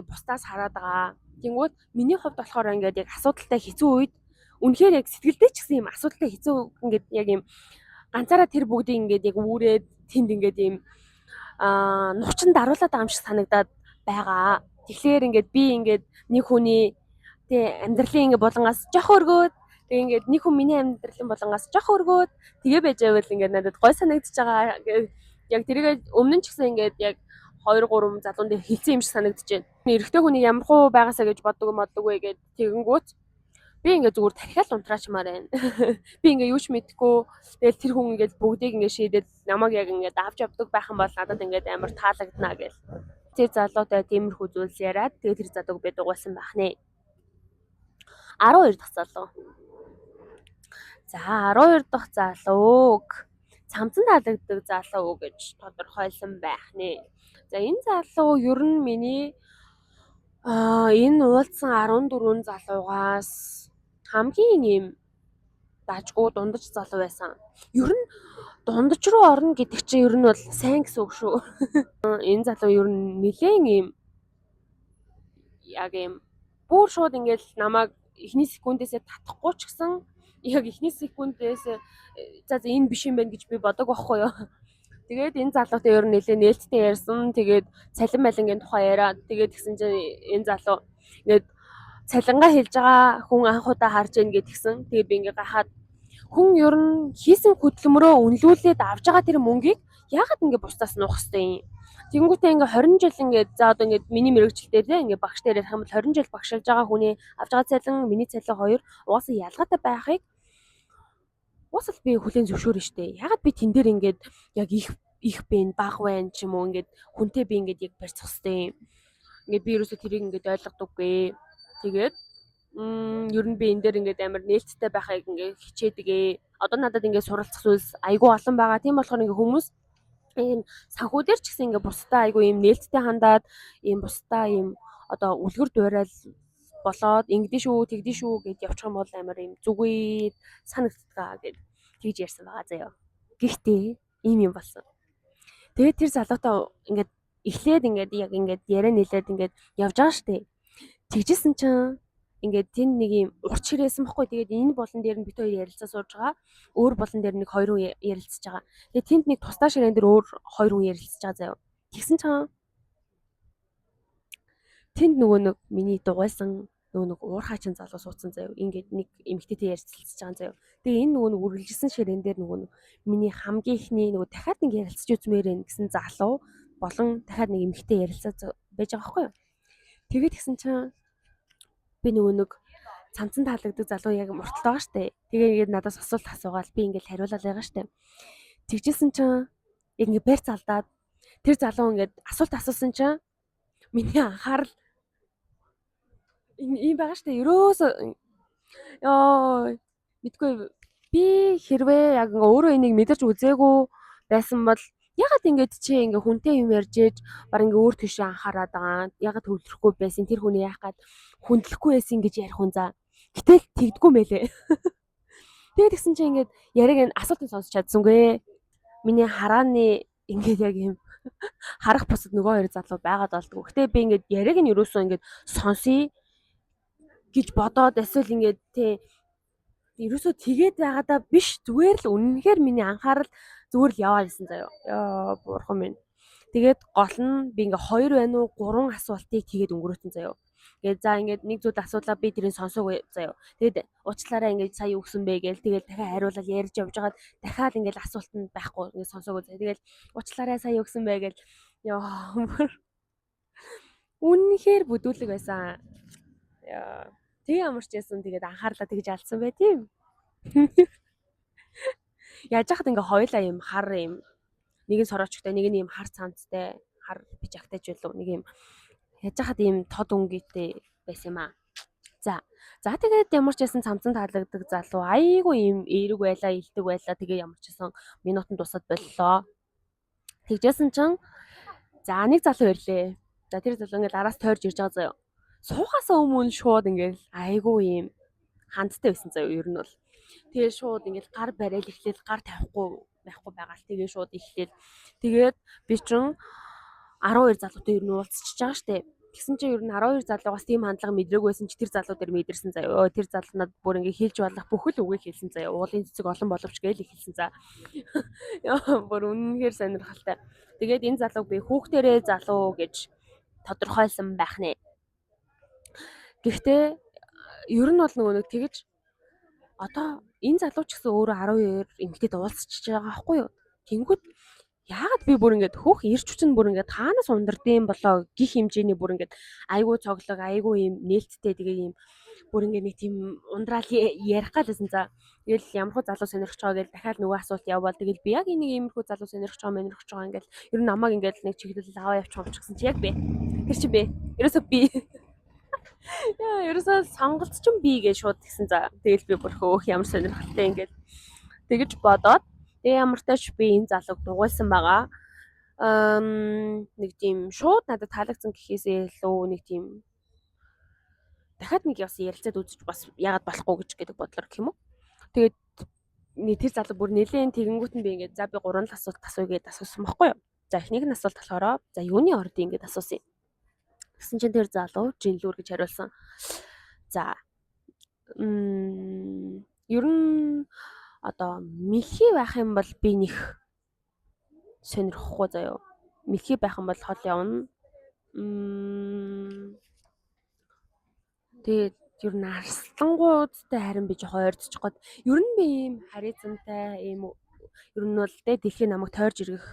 бусдаас хараад байгаа. Тэнгүүд миний хувьд болохоор ингээд яг асуудалтай хэцүү үед үнэхээр яг сэтгэлдээ ч гэсэн ийм асуудалтай хэцүү ингээд яг ийм ганцаараа тэр бүгдийг ингээд яг үүрээд тэнд ингээд ийм нуучин даруулаад байгаа юм шиг санагдаад байгаа. Тэгэхээр ингээд би ингээд нэг хүний тэг амьдралын ингээд булангаас жоох өргөөд тэг ингээд нэг хүн миний амьдралын булангаас жоох өргөөд тэгээ байж байвал ингээд надад гой санагдчихж байгаа. Яг тэрийг өмнө нь ч гэсэн ингээд яг 2 3 залуун дээр хэлсэн юм шиг санагдаж байна. Эрэгтэй хүний ямар хуу байгаасаа гэж боддог вэ гэд тэгэнгүүт би ингээд зүгээр тархиал унтраачмаар байна. Би ингээд юу ч мэдэхгүй тэгэл тэр хүн ингээд бүгдийг ингээд шийдээд намайг яг ингээд авч явдаг байх юм бол надад ингээд амар таалагдана гэл. Тэр залуутай тиймэрхүү зүйлс яриад тэгээ тэр залууг би дугуулсан байх нэ. 12 дахь залуу. За 12 дахь залууг цамцан таалагддаг залуу гэж тодорхойлсон байх нэ. За энэ залуу ер нь миний энэ уулзсан 14 залуугаас хамгийн юм дажгүй дундаж залуу байсан. Ер нь дундаж руу орно гэдэг чинь ер нь бол сайн гэсэн үг шүү. Энэ залуу ер нь нэлээд юм яг юм бүр шууд ингээл намайг эхний секундээсээ татахгүй ч гэсэн яг эхний секундээс за энэ биш юм байна гэж би бодог байхгүй юу. Тэгээд энэ залуутай ер нь нэлээд нээлттэй ярьсан. Тэгээд цалин малингийн тухай яриад тэгээд тэгсэн чинь энэ залуу ингээд цалингаа хэлж байгаа хүн анх удаа харж ийн гэдгсэн. Тэгээд би ингээ гахаад хүн ер нь хийсэн хөдөлмөрөө үнэлүүлээд авж байгаа тэр мөнгийг яагаад ингээ бусдаас нуух хэвтэй юм. Тэгэнгүүтээ ингээ 20 жил ингээ за одоо ингээ миний мэрэгчлэл дээр ингээ багш дээр ярих юм бол 20 жил багшилж байгаа хүний авж байгаа цалин миний цалин хоёр угаасаа ялгаатай байхыг уусал би хүлээн зөвшөөрнө штэ. Ягаад би тэн дээр ингээд яг их бэн баг байна ч юм уу ингээд хүнтэй би ингээд яг барьцах хэвтэй юм. Ингээд би ерөөсөө тэрийг ингээд ойлгодоггүй. Тэгээд ер нь би энэ дээр ингээд амар нээлттэй байхыг ингээд хичээдгээ. Одоо надад ингээд суралцах зүйлс айгүй олон байгаа. Тийм болохоор ингээд хүмүүс ийм санхүү дээр ч гэсэн ингээд бусдаа айгүй ийм нээлттэй хандаад ийм бусдаа ийм одоо үлгэр дуурайл болоод ингэдэж шүү тэгдэж шүү гэд явчих юм бол амар юм зүгүй санагддаг гэд тэгж ярьсан байгаа заяа. Гэхдээ ийм юм болсон. Тэгээд тэр залуутай ингээд эхлээд ингээд яг ингээд яриа нэлээд ингээд явж байгаа штэ. Тэгжсэн чинь ингээд тэнд нэг юм урч хэрээсэн баггүй. Тэгээд энэ болон дээр нь бит хоёр ярилцаа сууж байгаа. Өөр болон дээр нэг хоёр хүн ярилцаж байгаа. Тэгээд тэнд нэг тусдаа ширээн дээр өөр хоёр хүн ярилцаж байгаа заяа. Тэгсэн чинь тэнд нөгөө нэг миний дугуйсан нөгөө уурхаачин залуу суудсан заяа. Ингээд нэг эмэгтэйтэй ярилцлцаж байгаа заяа. Тэгээ энэ нөгөө үргэлжилсэн ширээн дээр нөгөө миний хамгийн ихний нөгөө дахиад нэг ярилцаж үзмээр байна гэсэн залуу болон дахиад нэг эмэгтэй ярилцаж байж байгаа байхгүй юу. Тэгээд тэгсэн чинь би нөгөө нэг цамцан таалагддаг залуу яг мурталтай байгаа штэ. Тэгээ ингээд надаас асуулт асуугаал би ингээд хариулаад байгаа штэ. Тэгжсэн чинь яг ингээд барь залдаад тэр залуу ингээд асуулт асуусан чинь миний анхаарал ийм байгаа штэ. Ерөөсөө ёо мэдгүй би хэрвээ яг ингээ өөрөө энийг мэдэрч үзээгүй байсан бол ягаад ингээд чи ингээ хүнтэй юм ярьж ээж баг ингээ өөр тийшээ анхаарад байгаа. Ягаад төвлөрөхгүй байсан тэр хүний яах гад хүндлэхгүй байсан гэж ярих хүн за. Гэтэл тэгдэггүй мэлээ. Тэгээд тэгсэн чинь ингээд яриг энэ асуултыг сонсч чадсангүй. Миний харааны ингээд яг юм харах бусад нөгөө хоёр залуу байгаад болдгоо. Гэтэ би ингээд яриг нь ерөөсөө ингээд сонсъё гэж бодоод эсвэл ингээд тий ерөөсөө тэгээд байгаадаа биш зүгээр л үнэнхээр миний анхаарал зүгээр л яваад исэн заяа. Яа бурхан минь. Тэгээд гол нь би ингээ 2 байна уу 3 асуултыг тэгээд өнгөрөөсөн заяа. Тэгээд за ингээд нэг зүйл асуулаа би тэрийг сонсоогүй заяа. Тэгээд уучлаарай ингээд сая юу гэсэн бэ гээл тэгээд дахиад хариулаад ярьж явж байгаад дахиад ингээд асуулт нь байхгүй ингээд сонсоогүй заяа. Тэгээд уучлаарай сая юу гэсэн бэ гээл яа үнэнхээр бүдүүлэг байсан. Яа тэг ямар ч байсан тэгээд анхаарлаа тэгж алдсан бай тийм. Яаж яхад ингээ хоёлаа юм хар юм нэг нь сороочтой нэг нь юм хар цамцтай хар бижагтай ч байлуу нэг юм яаж яхад ийм тод өнгөтэй байсан юм аа. За тэгээд ямар ч байсан цамцан таалагддаг залуу айгүй юм эерэг байлаа илдэг байлаа тэгээ ямар ч байсан минутанд тусаад боллоо. Тэгжсэн чинь за нэг залуу ирлээ. За тэр залуу ингээ араас тойрж ирж байгаа заяа. Суухаасаа өмнө шууд ингээл айгүй юм хандтай байсан заяа ер нь бол. Тэгээ шууд ингээл гар барайл эхлээл гар тавихгүй байгаа л тэгээ шууд эхлээл. Тэгээд би чин 12 залуутай ер нь уулзчихж байгаа штэ. Тэгсэн чинь ер нь 12 залуугаас тийм хандлага мэдрээгүй байсан чи тэр залуу дээр мэдэрсэн заяа. Тэр залуу надад бүр ингээ хэлж болох бүхэл үгийг хэлсэн заяа. Уулын цэцэг олон боловч гээл хэлсэн за. Яа бүр үнэнхээр сонирхолтой. Тэгээд энэ залууг би хүүхдэрээ залуу гэж тодорхойлсон байх нэ. Гэхдээ ер нь бол нөгөө нэг тэгэж одоо энэ залуу ч гэсэн өөрөө 12 эмэгтэйд уулзчихж байгаа байхгүй юу? Тэнгүүд яагаад би бүр ингээд хөөх ирч хүчин бүр ингээд таанаас ундардсан болоо гих хэмжээний бүр ингээд айгүй цоглог айгүй юм нээлттэй тэгээ юм бүр ингээд нэг тийм ундраал ярих галсэн за. Тэгэл ямархуу залуу сонирхож байгаа гэл дахиад нөгөө асуулт явбал тэгэл би яг энийг иймэрхүү залуу сонирхож байгаа ингээд ер нь намайг ингээд нэг чиглэл аваа явчих юм ч гэсэн чи яг бэ. Тэр чи бэ. Ерөөсөө би яа ерөөсөө сонголт ч юм би гэж шууд гисэн за. Тэгэл би бүр хөөх ямар сонирхолтой ингээд тэгэж бодоод тэгээ ямар тач би энэ залууг дугуйлсан байгаа. Нэг тийм шууд надад таалагдсан гэхээсээ илүү нэг тийм дахиад нэг яс ярилцаад үзэж бас яагаад болохгүй гэж гэдэг бодлоор гэх юм уу. Тэгээд нэг тэр залуу бүр нэлээд тэгэнгүүт нь би ингээд за би 3 асуулт асууя гэдээ асуусан байхгүй юу. За эхнийг нь асуулт болохоор за юуны ордын ингээд асуусан юм. Гэсэн чинь тэр залуу жинлүүр гэж хариулсан. За ер нь одоо мэлхий байх юм бол би нэх сонирхгүй заяа. Мэлхий байх юм бол хол явна. Тэгээд ер нь арслангуудтай харин би жоохон ойртчих гээд ер нь би ийм харилцантай ийм ер нь бол дэлхийн намайг тойрж ирэх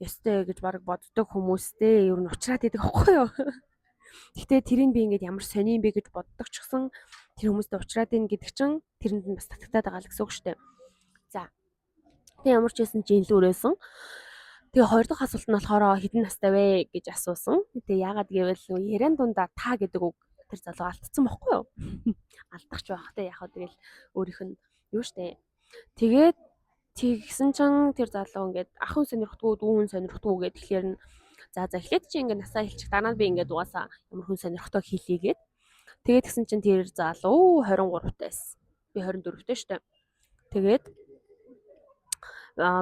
ёстой гэж баг боддог хүмүүстэй ер нь уулзраад идэг аахгүй юу. Гэхдээ тэрийг би ингээд ямар сони юм бэ гэж боддог ч гэсэн тэр хүмүүстэй уулзраад ийн гэдэг чинь тэрэнд нь бас татагтаад байгаа л гэсэн үг шүү дээ. За. Тэгээ ямар ч байсан жинлүүрээсэн. Тэгээ хоёр дахь асуулт нь болохоор хэдэн настай вэ гэж асуусан. Тэгээ яагаад гэвэл яриан дундаа та гэдэг үг тэр залуу алдсан байхгүй юу? Алдах ч байх те яг тэгэл өөрийнх нь юу штэ. Тэгээд тэгсэн чинь тэр залуу ингээд ахын сонирхдгүй дүүн сонирхдгүй гэхлээр нь за эхлээд чи ингээд насаа хэлчих дараа нь би ингээд угаасаа ямар хүн сонирхтой хийлээгээд тэгээд тэгсэн чинь тэр залуу 23 тайс. Би 24 тайс штэ. Тэгээд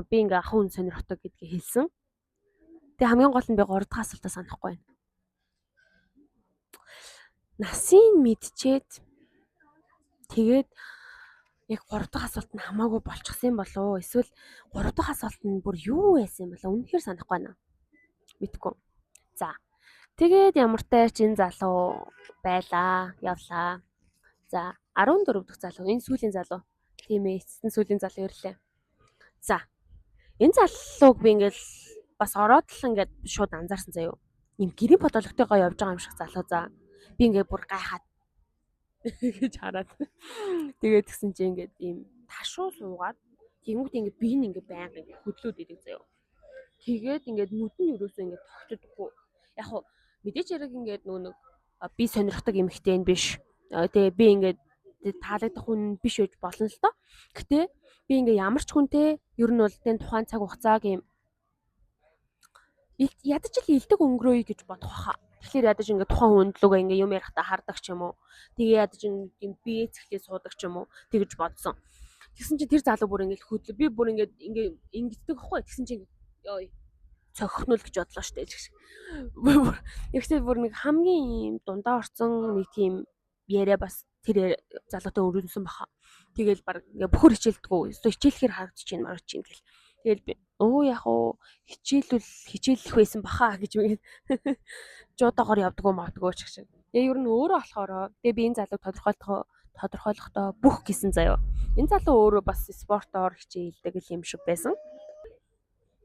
би ингээ ахын хүн сонирхтой гэдгийг хэлсэн. Тэгээ хамгийн гол нь би 3 дахь асуултаа санахгүй байна. Насыг мэдчихэд тэгээд яг 3 дахь асуулт нь хамаагүй болчихсон болов уу? Эсвэл 3 дахь асуулт нь бүр юу байсан юм болоо? Үнэхээр санахгүй байна. Мэдгүй. За. Тэгээд ямар тач энэ залуу байлаа, явлаа. За, 14 дахь залуу, энэ сүүлийн залуу. Тийм ээ, эцэстэн сүүлийн залуу ирлээ. За. Энэ залууг би ингээл бас ороод л ингээд шууд анзаарсан заяа. Им гэрийн фотологтойгоо явж байгаа юм шиг залуу за. Би ингээ бүр гайхаад гэж хараад. Тэгээд тэгсэн чинь ингээд ийм ташуу суугаад тэнгуут ингээд би нь ингээд байнга ингээд хөдлөөд идэг заяа. Тэгээд ингээд нүд нь ерөөсөө ингээд тогтдоггүй. Яг хуу мэдээч яриг ингээд нэг би сонирхдаг эмэгтэй нь биш. Тэгээ би ингээд таалагдах хүн биш байж болно л доо. Гэтэ би ингээ ямар ч хүнтэй ер нь бол тэн тухайн цаг хугацааг юм ядаж л илдэг өнгөрөөе гэж бодох хаа. Тэгэхээр ядаж ингээ тухайн хүндлүүгээ ингээ юм ярихтаа хардаг ч юм уу. Тэгээ ядаж ингээ бие цэглээ суудаг ч юм уу. Тэгэж бодсон. Тэгсэн чинь тэр залуу бүр ингээ хөдлөө. Би бүр ингээ ингэдэг ахгүй. Тэгсэн чинь ёо цохихнул гэж бодлоо штэ. Тэгсэн бүр нэг хамгийн дундаа орсон нэг тийм яриа бас тэр залуутай өрнөсөн баха. Тэгэл баг ингээ бөхөр хичээлдэггүй. Хичээлэхээр харагдчихээн марч чинь гэл. Тэгэл би яг уу хичээлэх байсан баха гэж үгээд жуудаагаар явдггүй мавдггүй ч гэж. Тэгээ ер нь өөрөө болохоор тэгээ би энэ залууг тодорхойлохдоо бүх гэсэн заяа. Энэ залуу өөрөө бас спортоор хичээлдэг юм шиг байсан.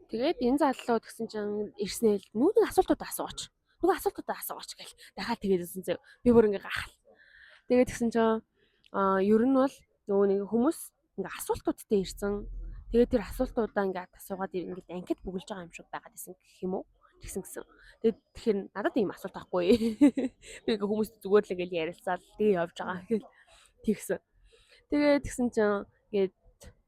Тэгээд энэ залуу тэгсэн чинь ирснээр нүг асуултуудаа асуугач. Нүг асуултуудаа асуугач гэл дахиад тэгээдсэн заяа. Би бүр ингээ гахал. Тэгээд тэгсэн чинь ер нь бол нөгөө нэг хүмүүс ингээ асуултуудтай ирсэн. Тэгээд тэр асуултуудаа ингээ асуугаад ингээд анкет бүгэлж байгаа юм шиг байгаад исэн гэх юм уу? Тэгсэн. Тэгээд тэгэхээр надад ийм асуулт байхгүй. Би ингээ хүмүүст зүгээр л ингээл ярилцаал тэгээ явж байгаа гэл тэгсэн. Тэгээд тэгсэн чинь ингээд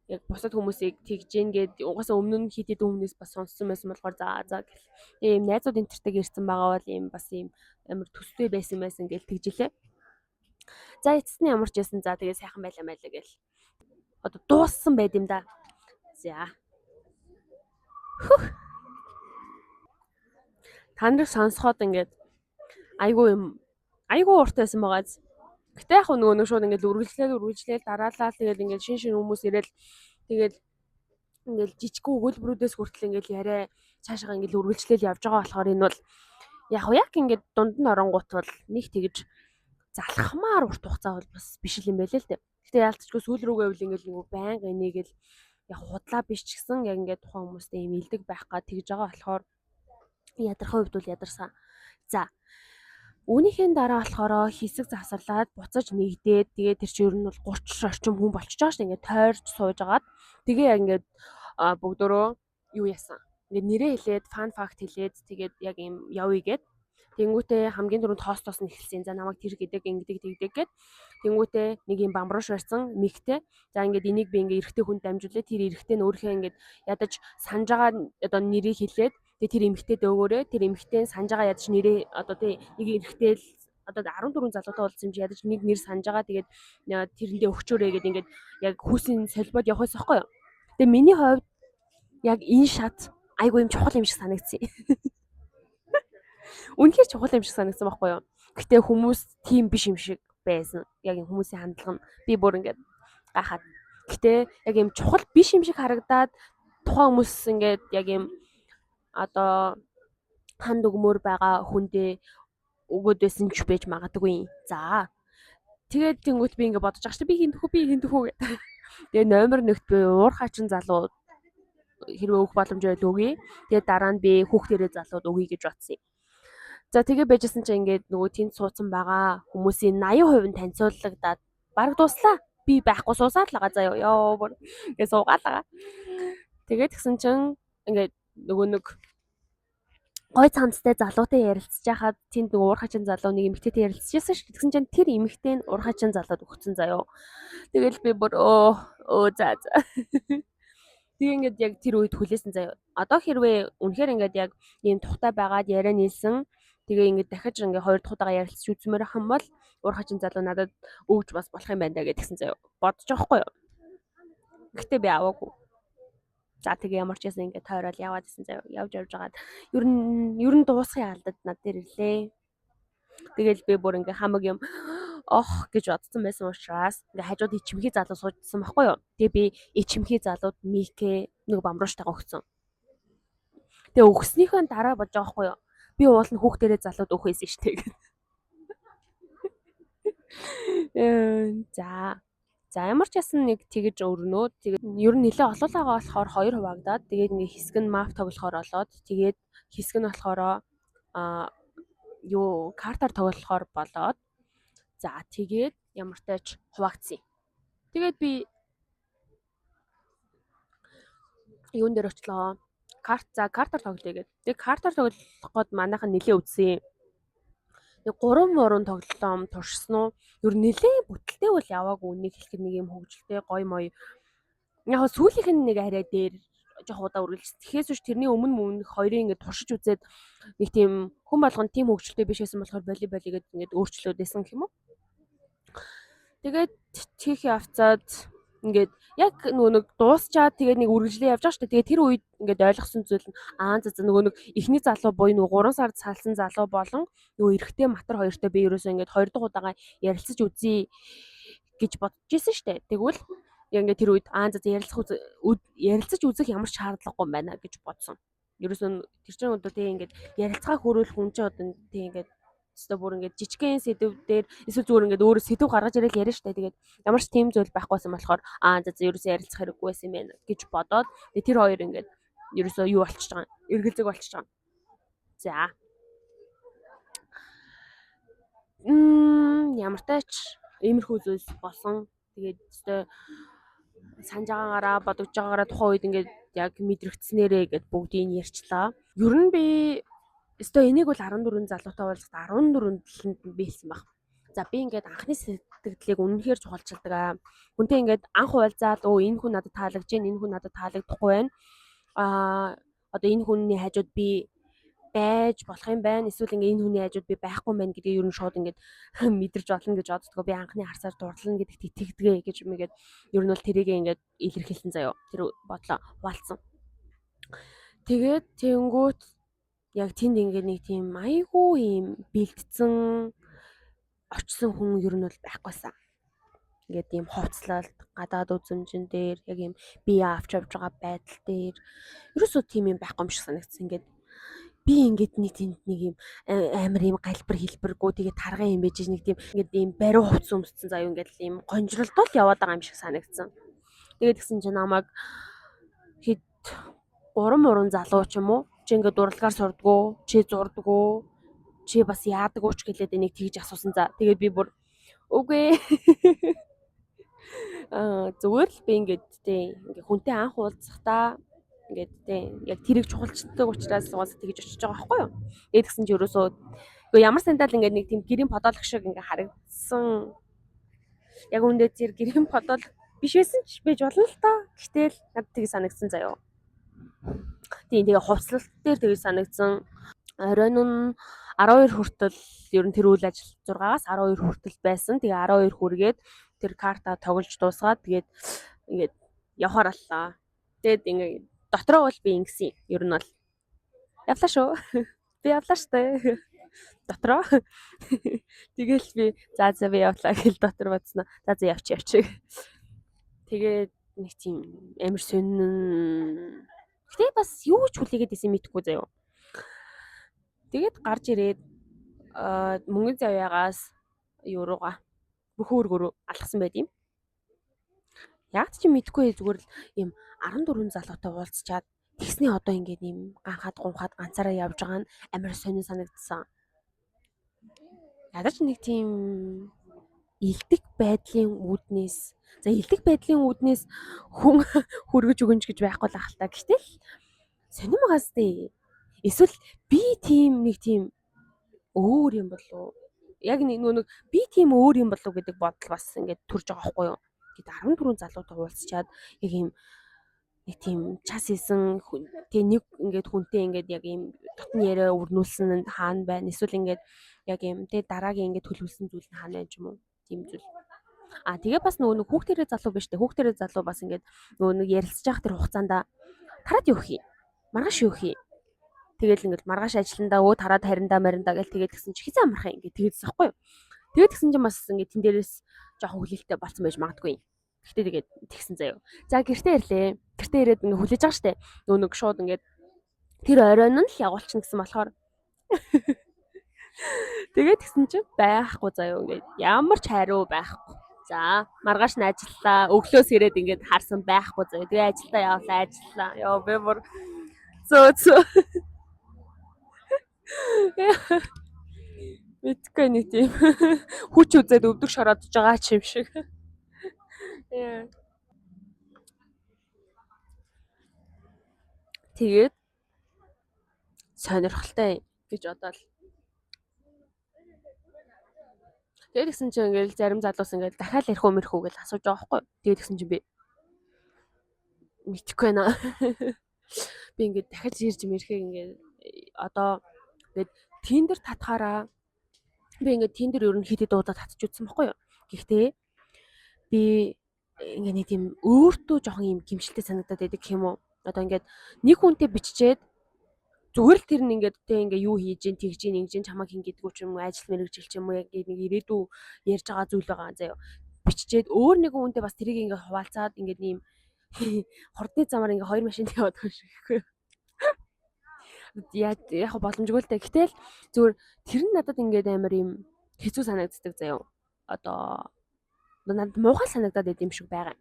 яг бусад хүмүүсийг тэгж гин гээд угаасаа өмнө нь хит хит хүмүүс бас сонссон байсан болохоор за гэл. Ийм найзууд энтертэйг ирсэн байгаа бол ийм бас ийм амар төстэй байсан гэл тэгжилээ. За эцэст нь ямар ч байсан за тэгээ сайхан байлаа гэл. Одоо дууссан байд юм да. За. Та нарыг сонсоход ингээд айгүй урт байсан байгааз. Гэтэ яг нөгөө шууд ингээд үргэлжлээл дараалал тэгээд ингээд шин хүмүүс ирээл тэгээд ингээд жижиг өгүүлбэрүүдээс хүртэл ингээд яриа цаашаа ингээд үргэлжлээл явж байгаа болохоор энэ бол яг ингээд дунд нь оронгууд бол нэг тэгж залхамаар урт хугацаа бол бас биш юм байлээ л дээ. Гэтэ яалтчгүй сүүл рүүгээ үл ингээд нөгөө байнга энийгэл яг худлаа биш ч гэсэн яг ингээд тухайн хүмүүстэй юм илдэг байх га тэгж байгаа болохоор ядархаа хувьд бол ядарсан. За үүнийхээ дараа болохоор хэсэг завсарлаад буцаж нэгдээд тэгээд тэр чинь ер нь бол 30 орчим хүн болчихж байгаа шүү дээ. Ингээд тойрч сууж агаад тэгээ яг ингээд бүгдөө юу яасан. Ингээд нэрээ хэлээд фан факт хэлээд тэгээд яг юм явъя гэд. Тэнгүүтээ хамгийн түрүүнд тостоос нь эхэлсэн. За намайг тэр гэдэг ингэдэг тэгдэг гэд. Тэнгүүтээ нэг юм бамбарууш барьсан мигтэй. За ингээд энийг би ингээд эрэгтэй хүнд дамжуулаад тэр эрэгтэй нь өөрийнхөө ингээд ядаж санаж байгаа одоо нэрийг хэлээд тэгээ тэр эмэгтэй дөөгөөрөө тэр эмэгтэй санаж байгаа ядаж нэрээ одоо тий нэг эрэгтэй л одоо 14 залуутай болсон юм чи ядаж нэг нэр санаж байгаа тэгээд тэрэндээ өгчөөрэй гэдэг ингээд яг хүүсийн солбоод явах байсан байхгүй юу. Тэгээ миний хувьд яг энэ шат айгу юм чухал юм шиг санагдсан. Үнэхээр чухал юм шиг санагдсан байхгүй юу. Гэтэ хүмүүс тийм биш юм шиг байсан. Яг энэ хүмүүсийн хандлага нь би бүр ингээд гахаад. Гэтэ яг юм чухал биш юм шиг харагдаад тухайн хүмүүс ингээд яг юм одоо ханд өгмөр байгаа хүндээ өгөөд байсан ч байж магадгүй. За. Тэгээд тэнгуут би ингээд бодож байгаа шүү. Би хин төхөө гэдэг. Тэгээ номер 1-т би уурхачин залуу хэрвээ өгөх боломжтой өгье. Тэгээд дараа нь би хүүхдэрээ залууд өгье гэж бодсон юм. За тэгээ байжсэн чинь ингээд нөгөө тэнд суудсан байгаа хүмүүсийн 80% нь танилцуулагдаад баг дуслаа. Би байхгүй суусаад л байгаа заяа. Ёо бүр ингээд суугаалгаа. Тэгээд тэгсэн чинь ингээд нөгөө нэг гой цамцтай залуутай ярилцж байхад тэнд нөгөө уурхачин залуу нэг эмэгтэйтэй ярилцчихсан шүү. Тэгсэн чинь тэр эмэгтэй нь уурхачин залууд өгсөн заяа. Тэгэл би бүр за. Тэгээ ингээд яг тэр үед хүлээсэн заяа. Одоо хэрвээ үнэхээр ингээд яг ийм тухтай байгаад яриа нийлсэн тэгээ ингээд дахиж ингээд хоёр дахь удаага ярилцж үзмээр хам бол уурхачин залуу надад өгж бас болох юм байна гэдгсэн заяа. Бодож байгаа хгүй юу. Гэтэ би аваагүй. За тэгээ ямар ч ясан ингээд тойрол яваад исэн заяа. Явж агаад ер нь дуусахын алдад над дээр ирлээ. Тэгэл би бүр ингээд хамаг юм гэж бодсон байсан учраас ингээ хажууд ичимхий залуу суужсан байхгүй юу. Тэгээ би ичимхий залууд микэ нэг бамруулштайгаа өгсөн. Тэгээ өгснийхөө дараа бодож байгаа байхгүй юу. Би уул нь хүүхдэрээ залууд өгөх байсан шүү дээ. За ямар ч ясан нэг тэгэж өрнөө. Тэгээд ер нь нэлээ олоолаагаа болохоор 2 хуваагдаад тэгээд ингээ хэсэг нь мап тоглохоор олоод тэгээд хэсэг нь болохоор картаар тоглохоор болоод за тэгээд ямартай ч хуваагдсан. Тэгээд би юун дээр очлоо. Картаар тоглоё гэдэг. Тэгээд картаар тоглох гээд манайхан нилээ үзсэн. Нэг 3 тоглоом туршсан уу? Ер нь нилээ бүтэлтэй бол яваагүй, нэг хэлэхэд нэг юм хөвгөлтэй гой мой. Яг сүүлийнх нь нэг арай дээр жоох удаа үргэлжлсэн. Тэгэхээс үүш тэрний өмнө хоёрын ингээд туршиж үзээд нэг тийм хүн болгонд тийм хөвгөлтэй биш байсан болохоор волейбол игээд ингээд өөрчлөөд байсан гэх юм уу? Тэгээд чих явцаад ингээд яг нэг дуусчаад тэгээд нэг үргэлжлээ явж байгаа шүү дээ. Тэгээд тэр үед ингээд ойлгосон зүйл нь нөгөө нэг эхний залуу буюу нэг 3 сард салсан залуу болон нөгөө эрэгтэй матар хоёртой би ерөөсөө ингээд 2 дахь удаага ярилцаж үзье гэж бодож исэн шүү дээ. Тэгвэл яг ингээд тэр үед ярилцаж үзэх ямар ч шаардлагагүй юм байна гэж бодсон. Ерөөсөө тэр чинь одоо тийм ингээд ярилцгаа хөрөөлөх хүн чинь одоо тийм ингээд өстө бүр ингээд жижигхэн сэдв дээр эсвэл зүгээр ингээд өөрөө сэдв гаргаж ирэл яриа штэ. Тэгээд ямар ч тийм зүйл байхгүйсэн болохоор ерөөсөө ярилцах хэрэггүй байсан юм байна гэж бодоод тэр хоёр ингээд ерөөсөө юу болчихж байгаа юм. Эргэлзэг болчихж байгаа. За. Ямартай ч иймэрхүү зүйлс болсон. Тэгээд өстө санаж байгаагаараа бодож байгаагаараа тухайн үед ингээд яг мэдрэгдснээрээ гэд бүгдийг ярьчлаа. Ер нь би өстө энийг бол 14 залуутай уулзахад 14 таланд нь биелсэн баг. За би ингээд анхны сэтгэлдлийг үнэнхээр чухалчилдаг. Хүнтэй ингээд анх уулзаад энэ хүн надад таалагдж байна, энэ хүн надад таалагдахгүй байна. Одоо энэ хүний хажууд би байж болох юм байна. Эсвэл ингээд энэ хүний хажууд би байхгүй юм байна гэдгийг ер нь шууд ингээд мэдэрч болно гэж боддгоо. Би анхны харсаар дурлана гэдэгт итгэдэг гэж мэгээд ер нь бол тэрийг ингээд илэрхийлсэн заяо. Тэр бодлоо хуваалцсан. Тэгээд тэнгүүт яг тэнд ингээд нэг тийм айгүй юм бэлдсэн очсон хүн ер нь бол байхгүйсэн. Ингээд ийм хувцлалт, гадаад үзмжин дээр яг ийм бие авч явж байгаа байдал дээр ерөөсөө тийм юм байхгүй юм шиг санагдсан. Ингээд би ингээд нэг тэнд нэг юм амар юм галбар хэлбэргүй тэгээд тарган юм байж нэг тийм ингээд ийм бариу хувцс өмссөн заяа ингээд ийм гонжролтол яваад байгаа юм шиг санагдсан. Тэгээд гисэн чинь намайг хэд 3 залуу ч юм уу чи ингээд уралгаар сурдгуу, чи зурдгуу, чи бас яадаггүй ч гэлээд энийг тэгж асуусан. За тэгээд би бүр үгүй зүгээр л би ингээд ингээ хүнтэй анх уулзахдаа ингээд яг тэрийг чухалчдаг учраас тэгж очиж байгаа байхгүй юу. Тэгээд гисэн чи ерөөсөө ямар сандал ингээд нэг тийм гэрийн подолог шиг ингээ харагдсан. Яг үндэ тэр гэрийн подолог биш байсан ч байж болно л та. Гэтэл надад тийг санагдсан заяо. Тэгээ хувцлалт дээр тэгээ санагдсан. Оройн нь 12 хүртэл ер нь тэр үйл ажил 6-аас 12 хүртэл байсан. Тэгээ 12 хүргээд тэр карта тоглож дуусгаад тэгээд ингээд явхаар аллаа. Тэгээд ингээд дотроо бол би ингэсэн. Ер нь бол явлаа шүү. Би явлаа штэ. Дотроо. Тэгээл би за би явлаа гэл дотор бодсноо. За явчих. Тэгээд нэг тийм амар сонин. Гэтэ бас юу ч хүлээгээд исэн мэдхгүй заяо. Тэгээд гарч ирээд мөнгөн завьягаас юу руугаа бөхөөргөрөө алгасан байд юм. Яг ч мэдгүй зүгээр л юм 14 залуутай уулзчаад тэгсний одоо ингээд юм ганхаад гунхаад ганцаараа явж байгаа нь амар сонин санагдсан. Ядаж нэг тийм илдэг байдлын үүднээс хүн хүргэж өгөнч гэж байхгүй л ахaltaа. Гэтэл сонирм байгаас тээ. Эсвэл би тийм нэг тийм өөр юм болов уу? Яг нэг би тийм өөр юм болов уу гэдэг бодол бас ингээд төрж байгаа байхгүй юу? Гэт 14 залуутай уулзчаад яг юм нэг тийм час исэн тэг нэг ингээд хүнтэй ингээд яг юм дотны яриа өрнүүлсэн нь хаана байна? Эсвэл ингээд яг юм тэг дараагийн ингээд төлөвлөсөн зүйл нь хаана байна ч юм уу? Тийм зүйл. Тэгээ бас нөгөө хүүхдэрээ залуу биш үү? Хүүхдэрээ залуу бас ингээд нөгөө ярилцж байгаа тэр хугацаанд тараад юу хий? Маргааш юу хий? Тэгэл ингээд маргааш ажилландаа тараад хариндаа маринда гэл тэгээд гисэн чи хизээ амархаа ингээд тэгээдсэн байхгүй юу? Тэгээд гисэн чинь бас ингээд тэн дээрээс жоохон хүлээлттэй болсон байж магадгүй. Гэхдээ тэгээд тэгсэн заяа. За гэртээ ирлээ. Гэртээ ирээд ингээд хүлээж байгаа штэ. Нөгөө шууд ингээд тэр оройн нь л явуулчихна гэсэн болохоор тэгээд гисэн чи байхгүй заяа ингээд ямар ч хариу байхгүй. За маргааш нь ажиллаа. Өглөөс ирээд ингээд харсан байхгүй заяа. Тэгээ ажилдаа явлаа. Яа би бүр зөө. Мэдгүй нэг тийм хүч үзээд өвдөг шороодж байгаа ч юм шиг. Яа. Тэгээд сонирхолтой гэж бодоод. Тэгээд гисэн чинь ингээл зарим залуус ингээл дахиад ярих уу мэрх үү гэж асууж байгаа байхгүй. Тэгээд гисэн чинь би мэдхгүй байна. Би ингээд дахиад ирж мэрхээ ингээд одоо ингээд Tinder татхаараа би ингээд Tinder ер нь хэд удаа татчих үзсэн байхгүй юу. Гэхдээ би ингээд нэг тийм өөртөө жоохон юм гимшилтэй санагдаад байдаг юм уу? Одоо ингээд нэг хүнтэй биччихэд зүгээр л тэр нь ингээд тэ ингээ юу хийж гин тэгж гин ингэж чамайг хин гэдгүү ч юм уу ажил мэргэжил ч юм уу яг нэг ирээдүй ярьж байгаа зүйл байгаа заяа. Биччихэд өөр нэгэн хүнтэй бас тэрийг ингээ хуваалцаад ингээд ийм хурдны замаар ингээ хоёр машин яваад байгаа шиг гэхгүй. Яг боломжгүй л дээ. Гэтэл зүгээр тэр нь надад ингээд амар юм хэцүү санагддаг заяа. Одоо надад муухай санагдаад байд юм шиг байгаа.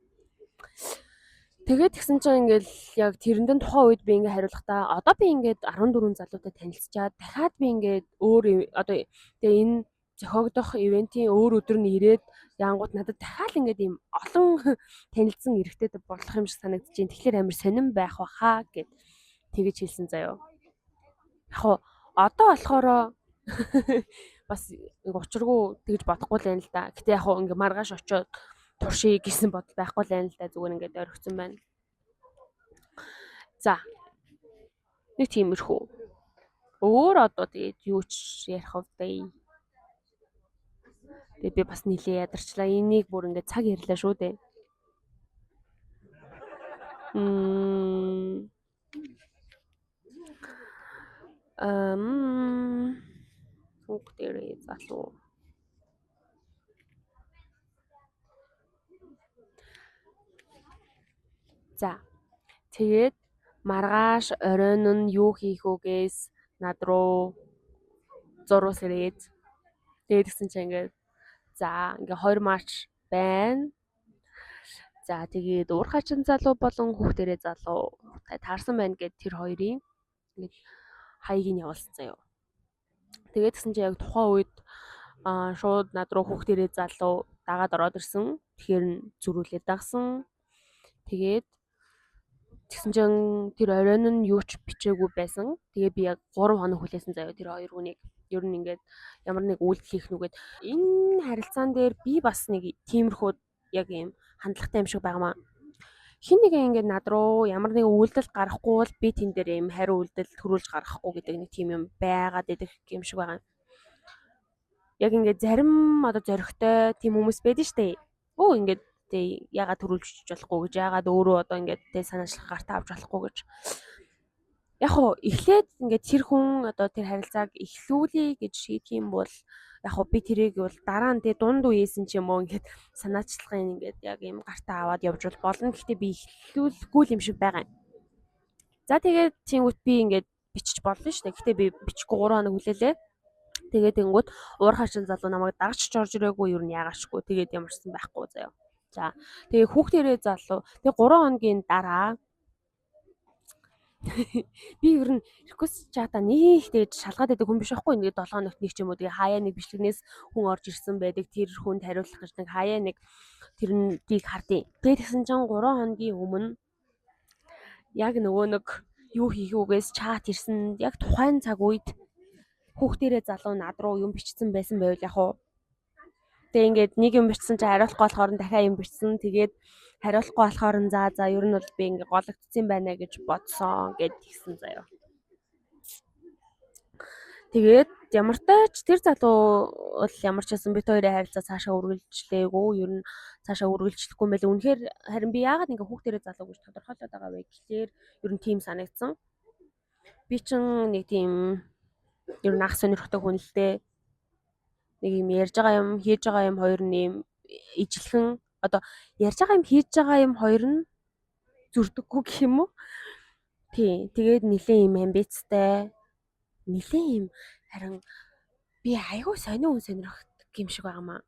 Тэгээд тэгсэн чинь ингээл яг тэрэндэн тухайн үед би ингээ хариулахдаа одоо би ингээд 14 залуутай танилцчаад дахиад би ингээд өөр одоо тэгээ энэ зохиогдох ивентийн өөр өдөр нь ирээд яангууд надад дахиад ингээд ийм олон танилцсан эрэгтэй болох юм шиг санагдаж байна. Тэгэхээр амар сонирн байх баха гэд тэгэж хэлсэн заяо. Яг одоо болохоро бас учиргүй тэгж бодохгүй л байна л да. Гэтэ яг ингээ маргааш очиод туршия гэсэн бодол байхгүй л байна л да. Зүгээр ингээд орхисон байна. За. Нэг тиймэрхүү. Өөр одоо тэгээд юу ч ярих вэ? Тэгээд би бас нилээ ядарчлаа. Энийг бүр ингээд цаг ярьлаа шүү дээ. Хүүхдэрээ залуу. За. Тэгээд маргааш оройн нь юу хийх үгээс над руу зурус ирээд тэгээд гисэн чи ингээд за ингээ 2 марч байна. За тэгээд уурхачин залуу болон хүүхдэрээ залуу таарсан байна гэд тэр хоёрын ингээд хаягийг нь явуулсан заяа. Тэгээд гисэн чи яг тухайн үед шууд над руу хүүхдэрээ залуу дагаад ороод ирсэн. Тэгэхээр зөрүүлээд дагсан. Тэгээд тэгсэн чинь тэр оройн нь юу ч бичээгүй байсан. Тэгээ би яг 3 хоног хүлээсэн заяа тэр хоёр хүнийг. Ер нь ингээд ямар нэг үйлдэл хийх нүгээд энэ харилцаан дээр би бас нэг тиймэрхүү яг юм хандлагатай юм шиг байгаамаа. Хин нэгэн ингээд над руу ямар нэг үйлдэл гаргахгүй бол би тэн дээр юм хариу үйлдэл төрүүлж гаргахгүй гэдэг нэг тийм юм байгаад идэх юм шиг байгаа. Яг ингээд зарим одоо зөрөгтэй тийм хүмүүс байдаг штэ. Өө ингээд тэ ягаад төрүүлж болохгүй гэж ягаад өөрөө одоо ингээд тэ санаачлах гартаа авч болохгүй гэж. Яг хоо эхлээд ингээд тэр хүн одоо тэр харилцааг эхлүүлэе гэж шийдэх юм бол яг хоо би тэрийг бол дараа нь тэ дунд үеэсэн ч юм уу ингээд санаачлахын ингээд яг юм гартаа аваад явж болно. Гэхдээ би эхлүүлэхгүй юм шиг байгаа юм. За тэгээд тиймүүд би ингээд бичиж болно шүү дээ. Гэхдээ би бичихгүй 3 хоног хүлээлээ. Тэгээд тэнгууд уурхачин залуу намайг дагч орж ирээгүй юу нь ягаашгүй. Тэгээд ямарсан байхгүй заяа. За тэгээ хүүхдэрээ залуу. Тэгээ 3 хоногийн дараа би ер нь реквест чата нэг тэгж шалгаад байдаг хүн биш байхгүй. Ингээд 7 хоногт нэг ч юм уу тэгээ хаяа нэг бичлэгнээс хүн орж ирсэн байдаг. Тэр хүнд хариулах гэж нэг хаяа нэг тэрнийг хардیں۔ Тэгээд тэгсэн чинь 3 хоногийн өмнө яг нөгөө нэг юу хийх үгээс чат ирсэн. Яг тухайн цаг үед хүүхдэрээ залуу над руу юм бичсэн байсан байвал яг уу. Тэгээ ингээд нэг юм бичсэн чи хариулахгүй болохоор нь дахиад юм бичсэн. Тэгээд хариулахгүй болохоор нь за ер нь бол би ингээд гологдсон байна гэж бодсон гэд тэгсэн заяа. Тэгээд ямартай ч тэр залуу бол ямар ч байсан бит хоёрын харилцаа цаашаа үргэлжлэегүй. Ер нь цаашаа үргэлжлэхгүй юм байл. Үнэхээр харин би яагаад ингээ хүүхдэрээ залуу гэж тодорхойлоод байгаа вэ гэхлээр ер нь тийм санагдсан. Би чин нэг тийм ер нь ах сонирхтой хүн л дээ. Нэг юм ярьж байгаа юм, хийж байгаа юм хоёр нь юм ижилхэн одоо ярьж байгаа юм хийж байгаа юм хоёр нь зүрдэггүй гэх юм уу? Тий. Тэгээд нилээн юм амбицтай. Нилээн юм харин би айгүй сонио хүн сонирхдаг юм шиг байгаамаа.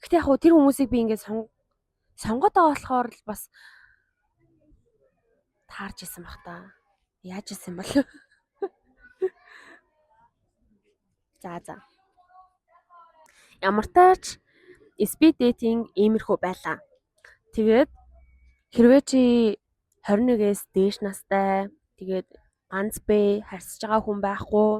Гэтэ яг тэр хүмүүсийг би ингээд сонгоод байгаа болохоор л бас таарч исэн баг та. Яаж исэн бол? За. Ямар тач speed dating иймэрхүү байлаа. Тэгээд хэрвээ чи 21-ээс дээш настай тэгээд ганц бэ харьцаж байгаа хүн байхгүй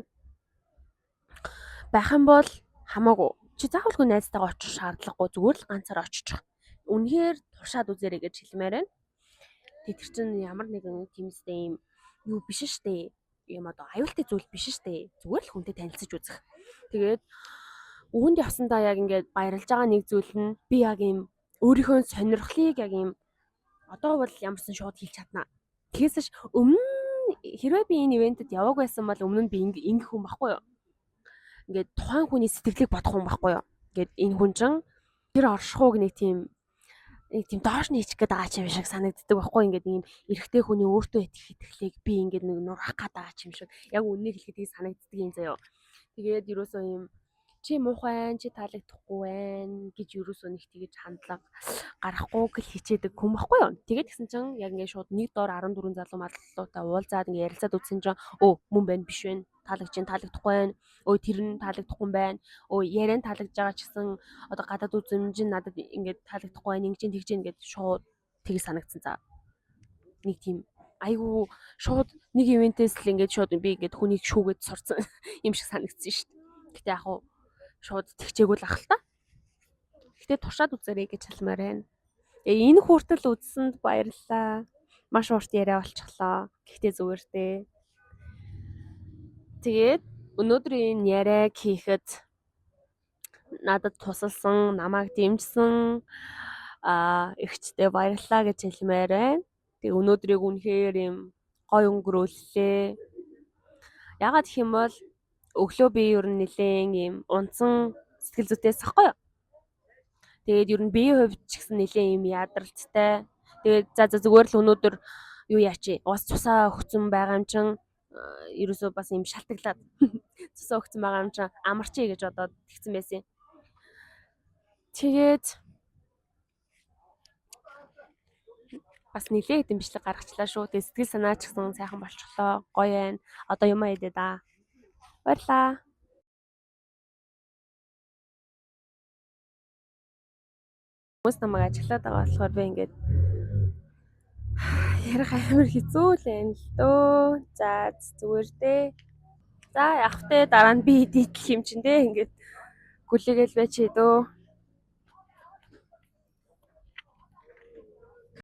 байх юм бол хамаагүй. Чи заавалгүй найзтайгаа очих шаардлагагүй, зүгээр л ганцаар очих. Үнэхээр туршаад үзээрэй гэж хэлмээр байна. Тэр чинь ямар нэгэн тэмцтэй юм юу биш штэ. Юм одоо аюултай зүйл биш штэ. Зүгээр л хүнтэй танилцаж үзэх. Тэгээд үүнд явсандаа яг ингээд баярлж байгаа нэг зүйл нь би яг юм өөрийнхөө сонирхлыг яг юм одоо бол ямарсан шууд хэлж чадна. Тэгээс өмнө хэрвээ би энэ ивентэд яваагүй байсан бол өмнө нь би ингэх хүн байхгүй юу? Ингээд тухайн хүний сэтгэлийг бодох хүн байхгүй юу? Ингээд энэ хүн чинь тэр оршихуйг нэг тийм доош нь хийчих гээд байгаа ч юм шиг санагддаг байхгүй ингээд ийм эрэгтэй хүний өөртөө итгэх итгэлийг би ингээд нэг нурах гээд байгаа ч юм шиг яг үннийг хэлэхэд тийг санагддаг юм заяо. Тэгээд ерөөсөө ийм чи муухай байна, чи таалагдахгүй байна гэж ерөөсөө нэг тэгэж хандлага гарахгүй гэл хичээдэг хүн байхгүй юу. Тэгээд гисэн чинь яг ингээд шууд нэг доор 14 залуу маллуутай уулзаад ингээд ярилцаад үзсэн чинь мөн байна биш байна. Таалагдахгүй байна. Тэр нь таалагдахгүй байна. Яриан таалагдж байгаа ч гэсэн одоо гадаад үзмж нь надад ингээд таалагдахгүй байна. Ингэж тэгж ингээд шууд тгий санагдсан за. Нэг тийм айгүй шууд нэг ивентээс л ингээд шууд би ингээд хүнийг шүүгээд сурцсан юм шиг санагдсан шүү дээ. Гэтэ яг хуу шууд тэгчээгүй л ах л та. Гэтэ туршаад үзээрэй гэж хэлмээр байна. Энэ хүртэл үзсэнд баярлалаа. Маш урт яриа болчихлоо. Гэхдээ зүгээр дээ. Тэгээд өнөөдрийн яриаг хийхэд надад тусалсан, намайг дэмжсэн эгчтэй баярлалаа гэж хэлмээр байна. Тэгээ өнөөдрийг үнэхээр юм гоё өнгөрүүллээ. Ягаад гэх юм бол өглөө би ер нь нэлээд юм унтсан сэтгэл зүйтэй сахгүй юу? Тэгээд ер нь биеийн хувьд ч гэсэн нэлээд юм ядралттай. Тэгээд за зүгээр л өнөөдөр юу яачи? Ус цусаа өгсөн байгаа юм чин ерөөсөө бас юм шалтгаглаад цусаа өгсөн байгаа юм чин амарчий гэж бодоод тэгсэн байсан. Тэгээд бас нэлээд дэмжлэг гаргачлаа шүү. Тэгээд сэтгэл санаа ч гэсэн сайхан болчихлоо. Гоё байна. Одоо юм аа идэ да. Баярлаа. Хүмүүс намайг ажиглаад байгаа болохоор би ингээд ярих амар хэцүү л байна л дөө. За зүгээр дээ. За явах те дараа нь би идэх юм чин дээ ингээд гүлээгээл байж дөө.